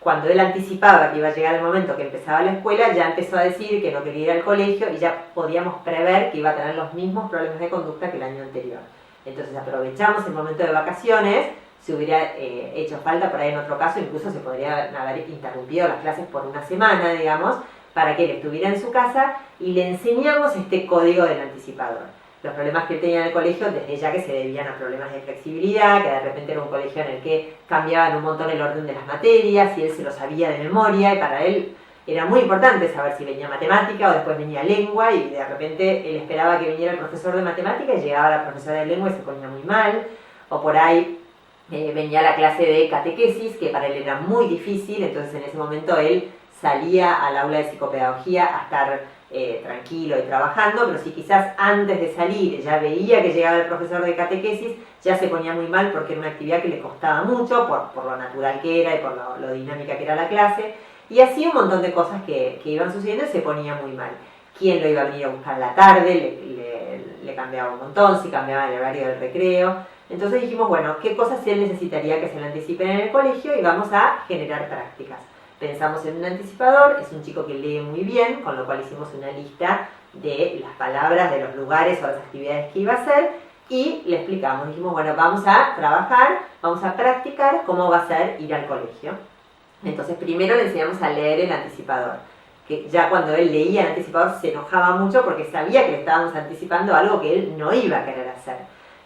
cuando él anticipaba que iba a llegar el momento que empezaba la escuela, ya empezó a decir que no quería ir al colegio y ya podíamos prever que iba a tener los mismos problemas de conducta que el año anterior. Entonces aprovechamos el momento de vacaciones. Si hubiera hecho falta por ahí en otro caso, incluso se podría haber interrumpido las clases por una semana, digamos, para que él estuviera en su casa y le enseñamos este código del anticipador. Los problemas que él tenía en el colegio, desde ya que se debían a problemas de flexibilidad, que de repente era un colegio en el que cambiaban un montón el orden de las materias y él se lo sabía de memoria, y para él era muy importante saber si venía matemática o después venía lengua, y de repente él esperaba que viniera el profesor de matemática y llegaba la profesora de lengua y se ponía muy mal, o por ahí venía la clase de catequesis, que para él era muy difícil. Entonces en ese momento él salía al aula de psicopedagogía a estar tranquilo y trabajando, pero si quizás antes de salir ya veía que llegaba el profesor de catequesis, ya se ponía muy mal porque era una actividad que le costaba mucho por lo natural que era y por lo dinámica que era la clase, y así un montón de cosas que iban sucediendo y se ponía muy mal. ¿Quién lo iba a venir a buscar a la tarde? Le cambiaba un montón, si cambiaba el horario del recreo. Entonces dijimos, bueno, ¿qué cosas él necesitaría que se le anticipen en el colegio? Y vamos a generar prácticas. Pensamos en un anticipador, es un chico que lee muy bien, con lo cual hicimos una lista de las palabras, de los lugares o las actividades que iba a hacer, y le explicamos, dijimos, bueno, vamos a trabajar, vamos a practicar cómo va a ser ir al colegio. Entonces primero le enseñamos a leer el anticipador. que ya cuando él leía el anticipador se enojaba mucho porque sabía que le estábamos anticipando algo que él no iba a querer hacer.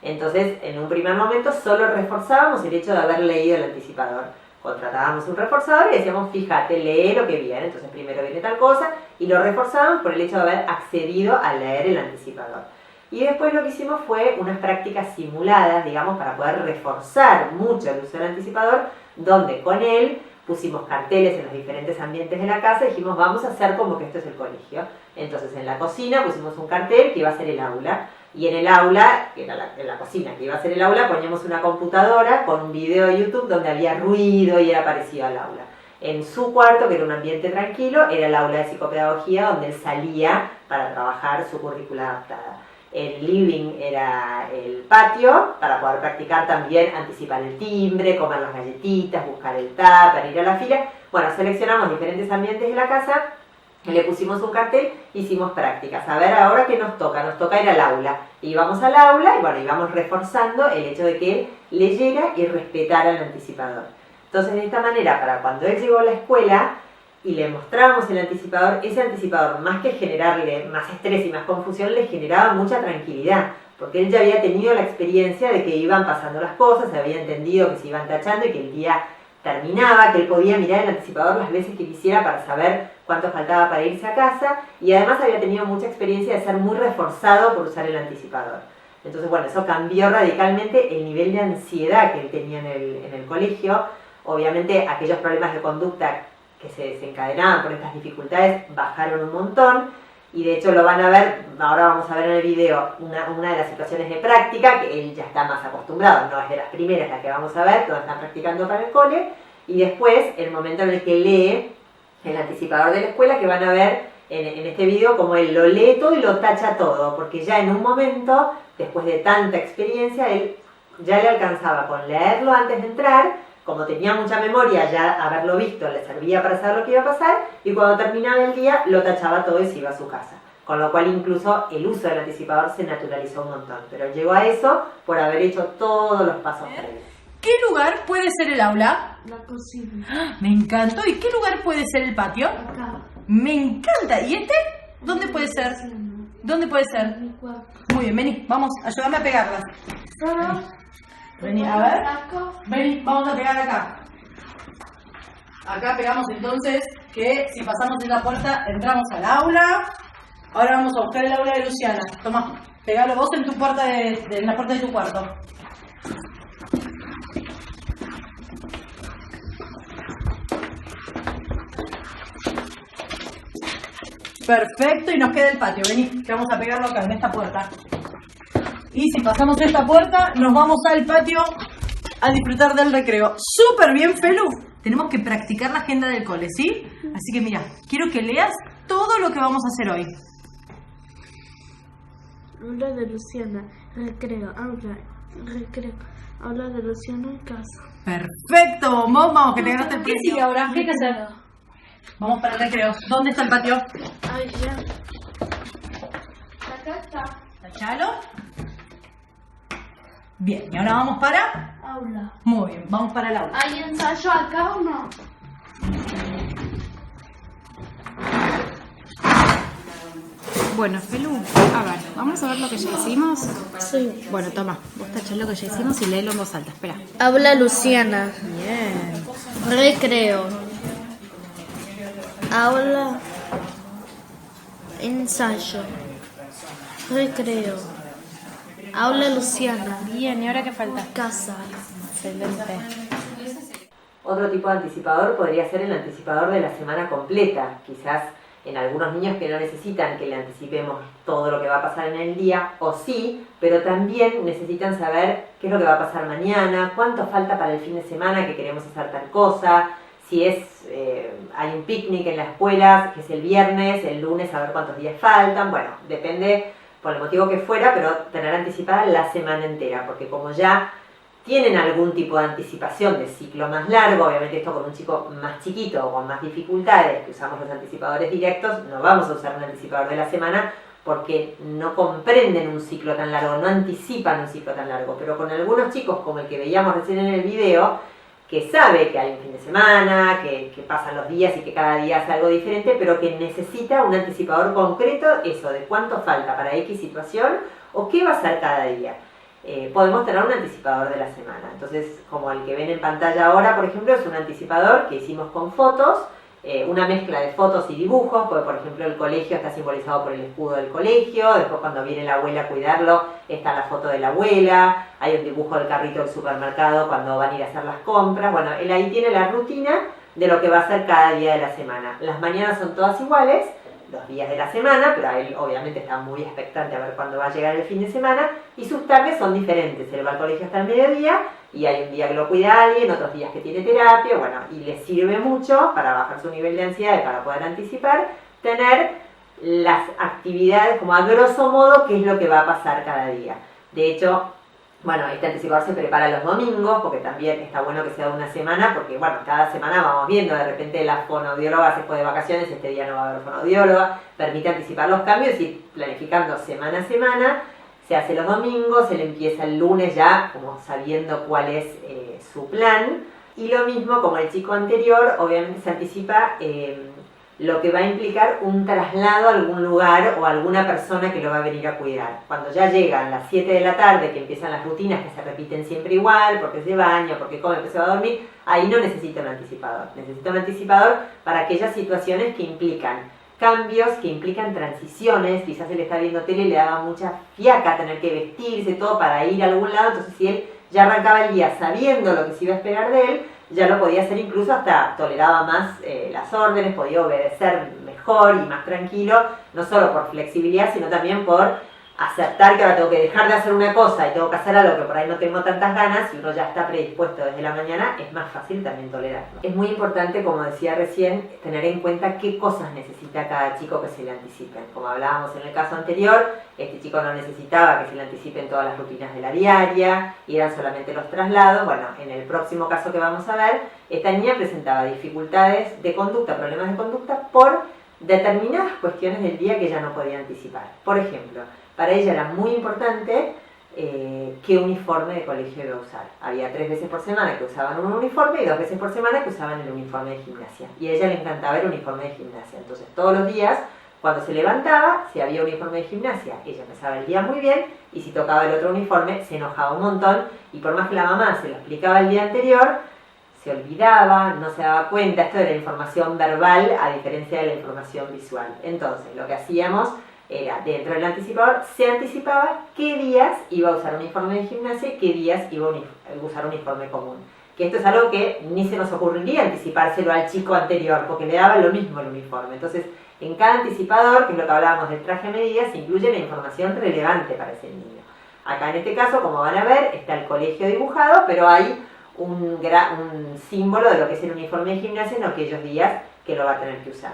Entonces, en un primer momento solo reforzábamos el hecho de haber leído el anticipador. Contratábamos un reforzador y decíamos, fíjate, lee lo que viene. Entonces primero viene tal cosa y lo reforzábamos por el hecho de haber accedido a leer el anticipador. Y después lo que hicimos fue unas prácticas simuladas, digamos, para poder reforzar mucho el uso del anticipador, donde con él pusimos carteles en los diferentes ambientes de la casa y dijimos, vamos a hacer como que esto es el colegio. Entonces en la cocina pusimos un cartel que iba a ser el aula. Y en el aula, en la cocina que iba a ser el aula, poníamos una computadora con un video de YouTube donde había ruido y era parecido al aula. En su cuarto, que era un ambiente tranquilo, era el aula de psicopedagogía donde él salía para trabajar su currícula adaptada. El living era el patio para poder practicar también, anticipar el timbre, comer las galletitas, buscar el tupper, ir a la fila. Bueno, seleccionamos diferentes ambientes de la casa. Le pusimos un cartel, hicimos prácticas. A ver, ahora qué nos toca ir al aula. Íbamos al aula y bueno, íbamos reforzando el hecho de que él leyera y respetara el anticipador. Entonces, de esta manera, para cuando él llegó a la escuela y le mostrábamos el anticipador, ese anticipador, más que generarle más estrés y más confusión, le generaba mucha tranquilidad. Porque él ya había tenido la experiencia de que iban pasando las cosas, había entendido que se iban tachando y que el día terminaba, que él podía mirar el anticipador las veces que quisiera para saber cuánto faltaba para irse a casa, y además había tenido mucha experiencia de ser muy reforzado por usar el anticipador. Entonces, bueno, eso cambió radicalmente el nivel de ansiedad que él tenía en el colegio. Obviamente, aquellos problemas de conducta que se desencadenaban por estas dificultades bajaron un montón, y de hecho lo van a ver, ahora vamos a ver en el video una de las situaciones de práctica que él ya está más acostumbrado, no es de las primeras las que vamos a ver, todos están practicando para el cole, y después el momento en el que lee el anticipador de la escuela, que van a ver en este video como él lo lee todo y lo tacha todo, porque ya en un momento, después de tanta experiencia, él ya le alcanzaba con leerlo antes de entrar. Como tenía mucha memoria, ya haberlo visto le servía para saber lo que iba a pasar, y cuando terminaba el día lo tachaba todo y se iba a su casa. Con lo cual incluso el uso del anticipador se naturalizó un montón, pero llegó a eso por haber hecho todos los pasos previos. ¿Qué lugar puede ser el aula? La cocina. Me encantó. ¿Y qué lugar puede ser el patio? Acá. Me encanta. ¿Y este? ¿Dónde puede ser? ¿Dónde puede ser? Mi cuarto. Muy bien, vení, vamos, ayúdame a pegarlas. Solo. Vení, a ver. Saco. Vení, vamos a pegar acá. Acá pegamos entonces que si pasamos esa puerta entramos al aula. Ahora vamos a buscar el aula de Luciana. Toma, pegalo vos en tu puerta en la puerta de tu cuarto. Perfecto, y nos queda el patio. Vení, que vamos a pegarlo acá, en esta puerta. Y si pasamos esta puerta, nos vamos al patio a disfrutar del recreo. ¡Súper bien, Felu! Tenemos que practicar la agenda del cole, ¿sí? Así que mira, quiero que leas todo lo que vamos a hacer hoy. Aula de Luciana. Recreo. Aula. Recreo. Aula de Luciana en casa. ¡Perfecto! Vamos, que te ganaste el premio. ¿Qué sigue ahora? ¿Qué hay que hacer? Recreo. Vamos para el recreo. ¿Dónde está el patio? Ay, ya. Acá está. Tachalo. Bien, y ahora vamos para... Aula. Muy bien, vamos para el aula. ¿Hay ensayo acá o no? Bueno, Felu, a ver, vamos a ver lo que ya hicimos. Sí. Bueno, toma, vos tachás lo que ya hicimos y léelo en voz alta, espera. Habla Luciana. Bien. Recreo. Aula. Ensayo. Recreo. Aula Luciana. Bien, ¿y ahora qué falta? Casa. Excelente. Otro tipo de anticipador podría ser el anticipador de la semana completa. Quizás en algunos niños que no necesitan que le anticipemos todo lo que va a pasar en el día, o sí, pero también necesitan saber qué es lo que va a pasar mañana, cuánto falta para el fin de semana que queremos hacer tal cosa, si hay un picnic en la escuela, que es el viernes, el lunes, a ver cuántos días faltan. Bueno, depende por el motivo que fuera, pero tener anticipada la semana entera, porque como ya tienen algún tipo de anticipación de ciclo más largo, obviamente esto con un chico más chiquito o con más dificultades, que usamos los anticipadores directos, no vamos a usar un anticipador de la semana porque no comprenden un ciclo tan largo, no anticipan un ciclo tan largo, pero con algunos chicos como el que veíamos recién en el video, que sabe que hay un fin de semana, que pasan los días y que cada día hace algo diferente, pero que necesita un anticipador concreto, eso, de cuánto falta para X situación o qué va a hacer cada día. Podemos tener un anticipador de la semana. Entonces, como el que ven en pantalla ahora, por ejemplo, es un anticipador que hicimos con fotos, una mezcla de fotos y dibujos, porque por ejemplo el colegio está simbolizado por el escudo del colegio, después cuando viene la abuela a cuidarlo está la foto de la abuela, hay un dibujo del carrito del supermercado cuando van a ir a hacer las compras. Bueno, él ahí tiene la rutina de lo que va a hacer cada día de la semana. Las mañanas son todas iguales, los días de la semana, pero él obviamente está muy expectante a ver cuándo va a llegar el fin de semana, y sus tardes son diferentes. Él va al colegio hasta el mediodía y hay un día que lo cuida alguien, otros días que tiene terapia, bueno, y le sirve mucho para bajar su nivel de ansiedad y para poder anticipar, tener las actividades como a grosso modo qué es lo que va a pasar cada día. De hecho, bueno, este anticipador se prepara los domingos, porque también está bueno que sea de una semana, porque bueno, cada semana vamos viendo, de repente la fonoaudióloga se fue de vacaciones, este día no va a haber fonoaudióloga, permite anticipar los cambios y planificando semana a semana. Se hace los domingos, él empieza el lunes ya como sabiendo cuál es su plan, y lo mismo como el chico anterior, obviamente se anticipa lo que va a implicar un traslado a algún lugar o a alguna persona que lo va a venir a cuidar. Cuando ya llegan las 7 de la tarde, que empiezan las rutinas que se repiten siempre igual, porque se baña, porque come, porque se va a dormir, ahí no necesita un anticipador. Necesita un anticipador para aquellas situaciones que implican cambios, que implican transiciones. Quizás él está viendo tele y le daba mucha fiaca tener que vestirse, todo para ir a algún lado, entonces si él ya arrancaba el día sabiendo lo que se iba a esperar de él, ya lo podía hacer, incluso hasta toleraba más las órdenes, podía obedecer mejor y más tranquilo, no solo por flexibilidad, sino también por aceptar que ahora tengo que dejar de hacer una cosa y tengo que hacer algo que por ahí no tengo tantas ganas, y uno ya está predispuesto desde la mañana, es más fácil también tolerarlo. Es muy importante, como decía recién, tener en cuenta qué cosas necesita cada chico que se le anticipen. Como hablábamos en el caso anterior, este chico no necesitaba que se le anticipen todas las rutinas de la diaria, y eran solamente los traslados. Bueno, en el próximo caso que vamos a ver, esta niña presentaba dificultades de conducta, problemas de conducta por determinadas cuestiones del día que ella no podía anticipar. Por ejemplo, para ella era muy importante qué uniforme de colegio iba a usar. Había 3 veces por semana que usaban un uniforme y 2 veces por semana que usaban el uniforme de gimnasia. Y a ella le encantaba el uniforme de gimnasia. Entonces todos los días, cuando se levantaba, si había uniforme de gimnasia, ella empezaba el día muy bien, y si tocaba el otro uniforme, se enojaba un montón, y por más que la mamá se lo explicaba el día anterior, se olvidaba, no se daba cuenta. Esto era información verbal a diferencia de la información visual. Entonces, lo que hacíamos era, dentro del anticipador, se anticipaba qué días iba a usar uniforme de gimnasia y qué días iba a usar uniforme común. Que esto es algo que ni se nos ocurriría anticipárselo al chico anterior, porque le daba lo mismo el uniforme. Entonces, en cada anticipador, que es lo que hablábamos del traje a medida, se incluye la información relevante para ese niño. Acá en este caso, como van a ver, está el colegio dibujado, pero hay un símbolo de lo que es el uniforme de gimnasia en aquellos días que lo va a tener que usar.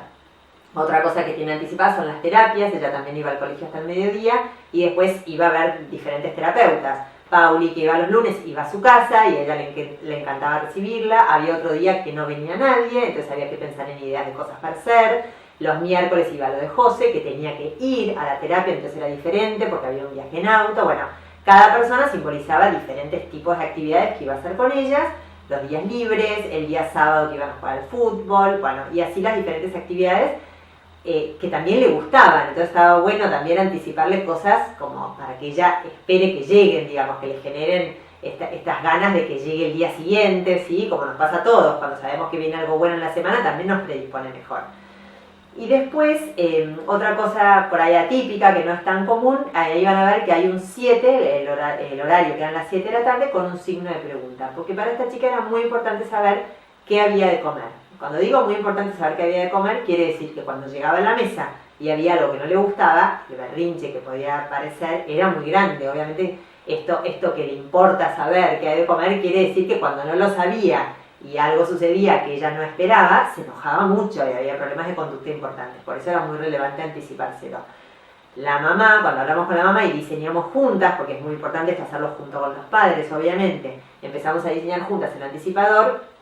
Otra cosa que tiene anticipada son las terapias. Ella también iba al colegio hasta el mediodía y después iba a ver diferentes terapeutas. Pauli, que iba los lunes, iba a su casa y a ella le encantaba recibirla. Había otro día que no venía nadie, entonces había que pensar en ideas de cosas para hacer. Los miércoles iba a lo de José, que tenía que ir a la terapia, entonces era diferente porque había un viaje en auto. Bueno, cada persona simbolizaba diferentes tipos de actividades que iba a hacer con ellas. Los días libres, el día sábado que iban a jugar al fútbol, bueno, y así las diferentes actividades que también le gustaban. Entonces estaba bueno también anticiparle cosas como para que ella espere que lleguen, digamos, que le generen estas ganas de que llegue el día siguiente, ¿sí? Como nos pasa a todos, cuando sabemos que viene algo bueno en la semana también nos predispone mejor. Y después, otra cosa por ahí atípica que no es tan común, ahí van a ver que hay un 7, el horario que eran las 7 de la tarde, con un signo de pregunta, porque para esta chica era muy importante saber qué había de comer. Cuando digo muy importante saber qué había de comer, quiere decir que cuando llegaba a la mesa y había algo que no le gustaba, el berrinche que podía aparecer era muy grande. Obviamente esto que le importa saber qué hay de comer quiere decir que cuando no lo sabía y algo sucedía que ella no esperaba, se enojaba mucho y había problemas de conducta importantes. Por eso era muy relevante anticipárselo. La mamá, cuando hablamos con la mamá y diseñamos juntas, porque es muy importante esto hacerlo junto con los padres, obviamente, empezamos a diseñar juntas el anticipador.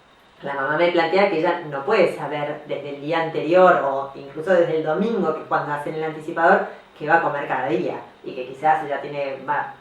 La mamá me plantea que ella no puede saber desde el día anterior o incluso desde el domingo, que es cuando hacen el anticipador, qué va a comer cada día y que quizás ella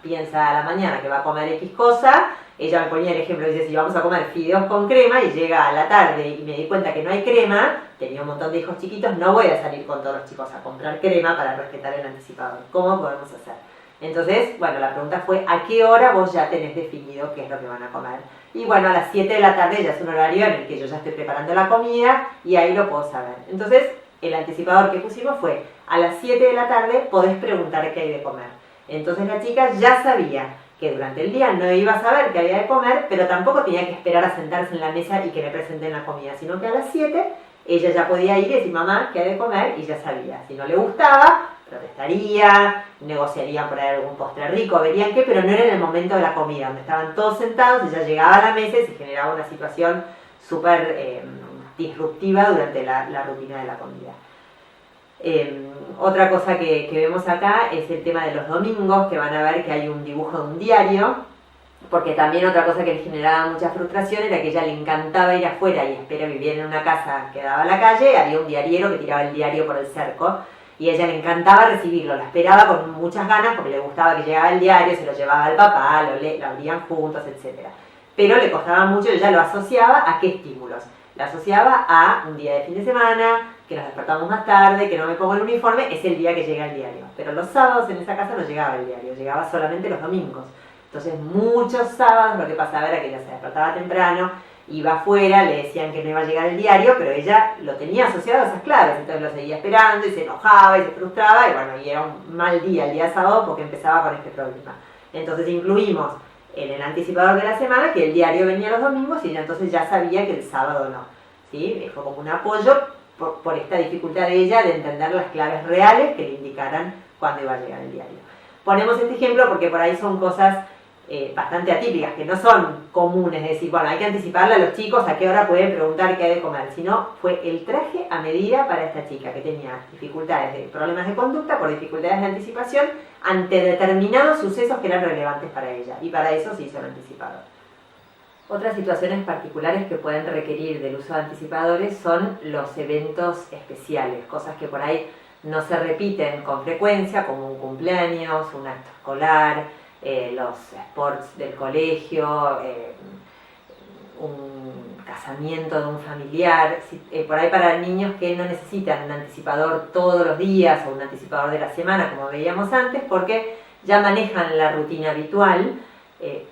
piensa a la mañana que va a comer X cosa. Ella me ponía el ejemplo, dice, si vamos a comer fideos con crema y llega a la tarde y me di cuenta que no hay crema, tenía un montón de hijos chiquitos, no voy a salir con todos los chicos a comprar crema para respetar el anticipador. ¿Cómo podemos hacer? Entonces, bueno, la pregunta fue, ¿a qué hora vos ya tenés definido qué es lo que van a comer? Y bueno, a las 7 de la tarde ya es un horario en el que yo ya estoy preparando la comida y ahí lo puedo saber. Entonces, el anticipador que pusimos fue, a las 7 de la tarde podés preguntar qué hay de comer. Entonces la chica ya sabía que durante el día no iba a saber qué había de comer, pero tampoco tenía que esperar a sentarse en la mesa y que le presenten la comida, sino que a las 7 ella ya podía ir y decir, mamá, ¿qué hay de comer? Y ya sabía. Si no le gustaba, protestaría, negociarían por ahí algún postre rico, verían qué, pero no era en el momento de la comida, donde estaban todos sentados, ella llegaba a la mesa y se generaba una situación súper disruptiva durante la rutina de la comida. Otra cosa que vemos acá es el tema de los domingos, que van a ver que hay un dibujo de un diario, porque también otra cosa que le generaba mucha frustración era que a ella le encantaba ir afuera y vivía en una casa que daba a la calle, había un diariero que tiraba el diario por el cerco y a ella le encantaba recibirlo, la esperaba con muchas ganas porque le gustaba que llegaba el diario, se lo llevaba al papá, lo abrían juntos, etc. Pero le costaba mucho, ella lo asociaba a qué estímulos. La asociaba a un día de fin de semana, que nos despertamos más tarde, que no me pongo el uniforme, es el día que llega el diario. Pero los sábados en esa casa no llegaba el diario, llegaba solamente los domingos. Entonces muchos sábados lo que pasaba era que ella se despertaba temprano, iba afuera, le decían que no iba a llegar el diario, pero ella lo tenía asociado a esas claves, entonces lo seguía esperando y se enojaba y se frustraba, y bueno, y era un mal día el día sábado porque empezaba con este problema. Entonces incluimos en el anticipador de la semana que el diario venía los domingos y ella entonces ya sabía que el sábado no, ¿sí? Fue como un apoyo por esta dificultad de ella de entender las claves reales que le indicaran cuándo iba a llegar el diario. Ponemos este ejemplo porque por ahí son cosas bastante atípicas, que no son comunes, es decir, bueno, hay que anticiparle a los chicos a qué hora pueden preguntar qué hay de comer, sino fue el traje a medida para esta chica que tenía dificultades, problemas de conducta por dificultades de anticipación ante determinados sucesos que eran relevantes para ella, y para eso se hizo el anticipador. Otras situaciones particulares que pueden requerir del uso de anticipadores son los eventos especiales, cosas que por ahí no se repiten con frecuencia, como un cumpleaños, un acto escolar, los sports del colegio, un casamiento de un familiar, por ahí para niños que no necesitan un anticipador todos los días o un anticipador de la semana como veíamos antes, porque ya manejan la rutina habitual,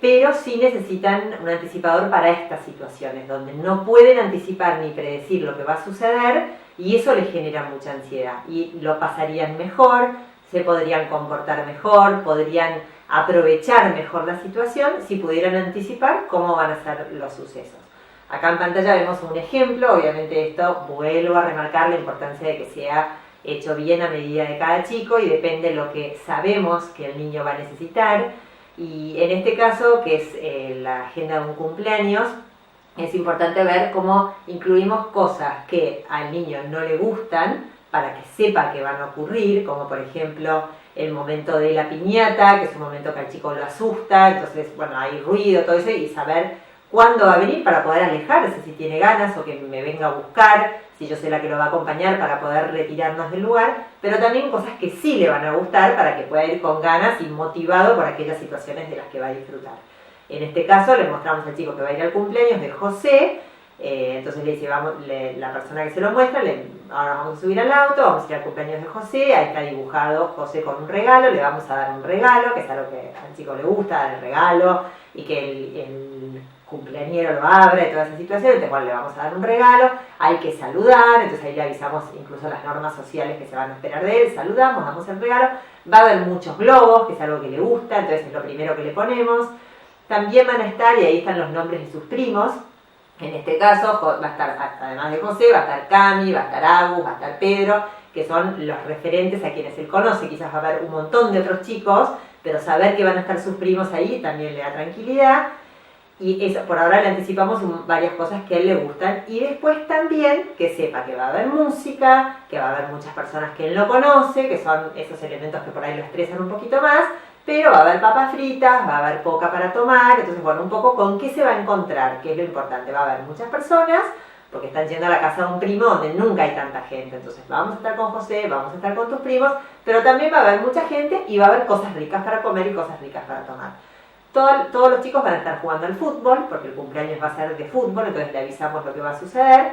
pero sí necesitan un anticipador para estas situaciones, donde no pueden anticipar ni predecir lo que va a suceder y eso les genera mucha ansiedad y lo pasarían mejor, se podrían comportar mejor, podrían aprovechar mejor la situación si pudieran anticipar cómo van a ser los sucesos. Acá en pantalla vemos un ejemplo, obviamente esto vuelvo a remarcar la importancia de que sea hecho bien a medida de cada chico y depende de lo que sabemos que el niño va a necesitar. Y en este caso, que es la agenda de un cumpleaños, es importante ver cómo incluimos cosas que al niño no le gustan para que sepa que van a ocurrir, como por ejemplo el momento de la piñata, que es un momento que al chico lo asusta, entonces bueno, hay ruido, todo eso, y saber cuándo va a venir para poder alejarse, si tiene ganas o que me venga a buscar, si yo sé la que lo va a acompañar para poder retirarnos del lugar, pero también cosas que sí le van a gustar para que pueda ir con ganas y motivado por aquellas situaciones de las que va a disfrutar. En este caso le mostramos al chico que va a ir al cumpleaños de José, entonces le dice, la persona que se lo muestra, ahora vamos a subir al auto, vamos a ir al cumpleaños de José, ahí está dibujado José con un regalo, le vamos a dar un regalo, que es algo que al chico le gusta, dar el regalo, y que el cumpleañero lo abre, toda esa situación, entonces bueno, le vamos a dar un regalo, hay que saludar, entonces ahí le avisamos incluso las normas sociales que se van a esperar de él, saludamos, damos el regalo, va a haber muchos globos, que es algo que le gusta, entonces es lo primero que le ponemos. También van a estar, y ahí están los nombres de sus primos. En este caso va a estar, además de José, va a estar Cami, va a estar Agus, va a estar Pedro, que son los referentes a quienes él conoce. Quizás va a haber un montón de otros chicos, pero saber que van a estar sus primos ahí también le da tranquilidad. Y eso, por ahora le anticipamos varias cosas que a él le gustan. Y después también que sepa que va a haber música, que va a haber muchas personas que él no conoce, que son esos elementos que por ahí lo estresan un poquito más, pero va a haber papas fritas, va a haber coca para tomar, entonces bueno, un poco con qué se va a encontrar, que es lo importante. Va a haber muchas personas, porque están yendo a la casa de un primo donde nunca hay tanta gente. Entonces vamos a estar con José, vamos a estar con tus primos, pero también va a haber mucha gente y va a haber cosas ricas para comer y cosas ricas para tomar. Todos los chicos van a estar jugando al fútbol, porque el cumpleaños va a ser de fútbol, entonces le avisamos lo que va a suceder.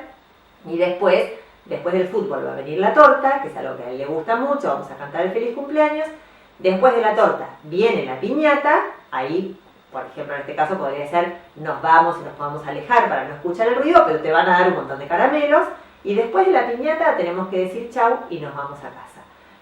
Y después del fútbol va a venir la torta, que es algo que a él le gusta mucho, vamos a cantar el feliz cumpleaños. Después de la torta viene la piñata, ahí, por ejemplo, en este caso podría ser, nos vamos y nos podemos alejar para no escuchar el ruido, pero te van a dar un montón de caramelos. Y después de la piñata tenemos que decir chau y nos vamos a casa.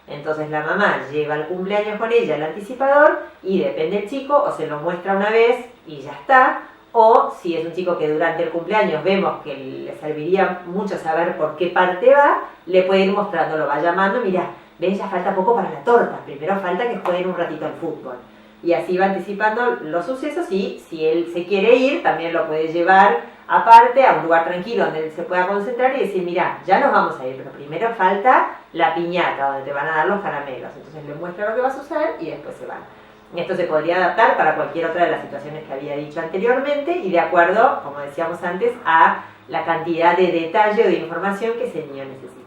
Entonces la mamá lleva el cumpleaños con ella, el anticipador, y depende del chico, o se lo muestra una vez y ya está, o si es un chico que durante el cumpleaños vemos que le serviría mucho saber por qué parte va, le puede ir mostrando, lo va llamando, mira, ves, ya falta poco para la torta, primero falta que jueguen un ratito al fútbol. Y así va anticipando los sucesos, y si él se quiere ir, también lo puede llevar aparte a un lugar tranquilo donde él se pueda concentrar y decir, mira, ya nos vamos a ir, pero primero falta la piñata donde te van a dar los caramelos. Entonces le muestra lo que va a suceder y después se van. Esto se podría adaptar para cualquier otra de las situaciones que había dicho anteriormente y de acuerdo, como decíamos antes, a la cantidad de detalle o de información que ese niño necesita.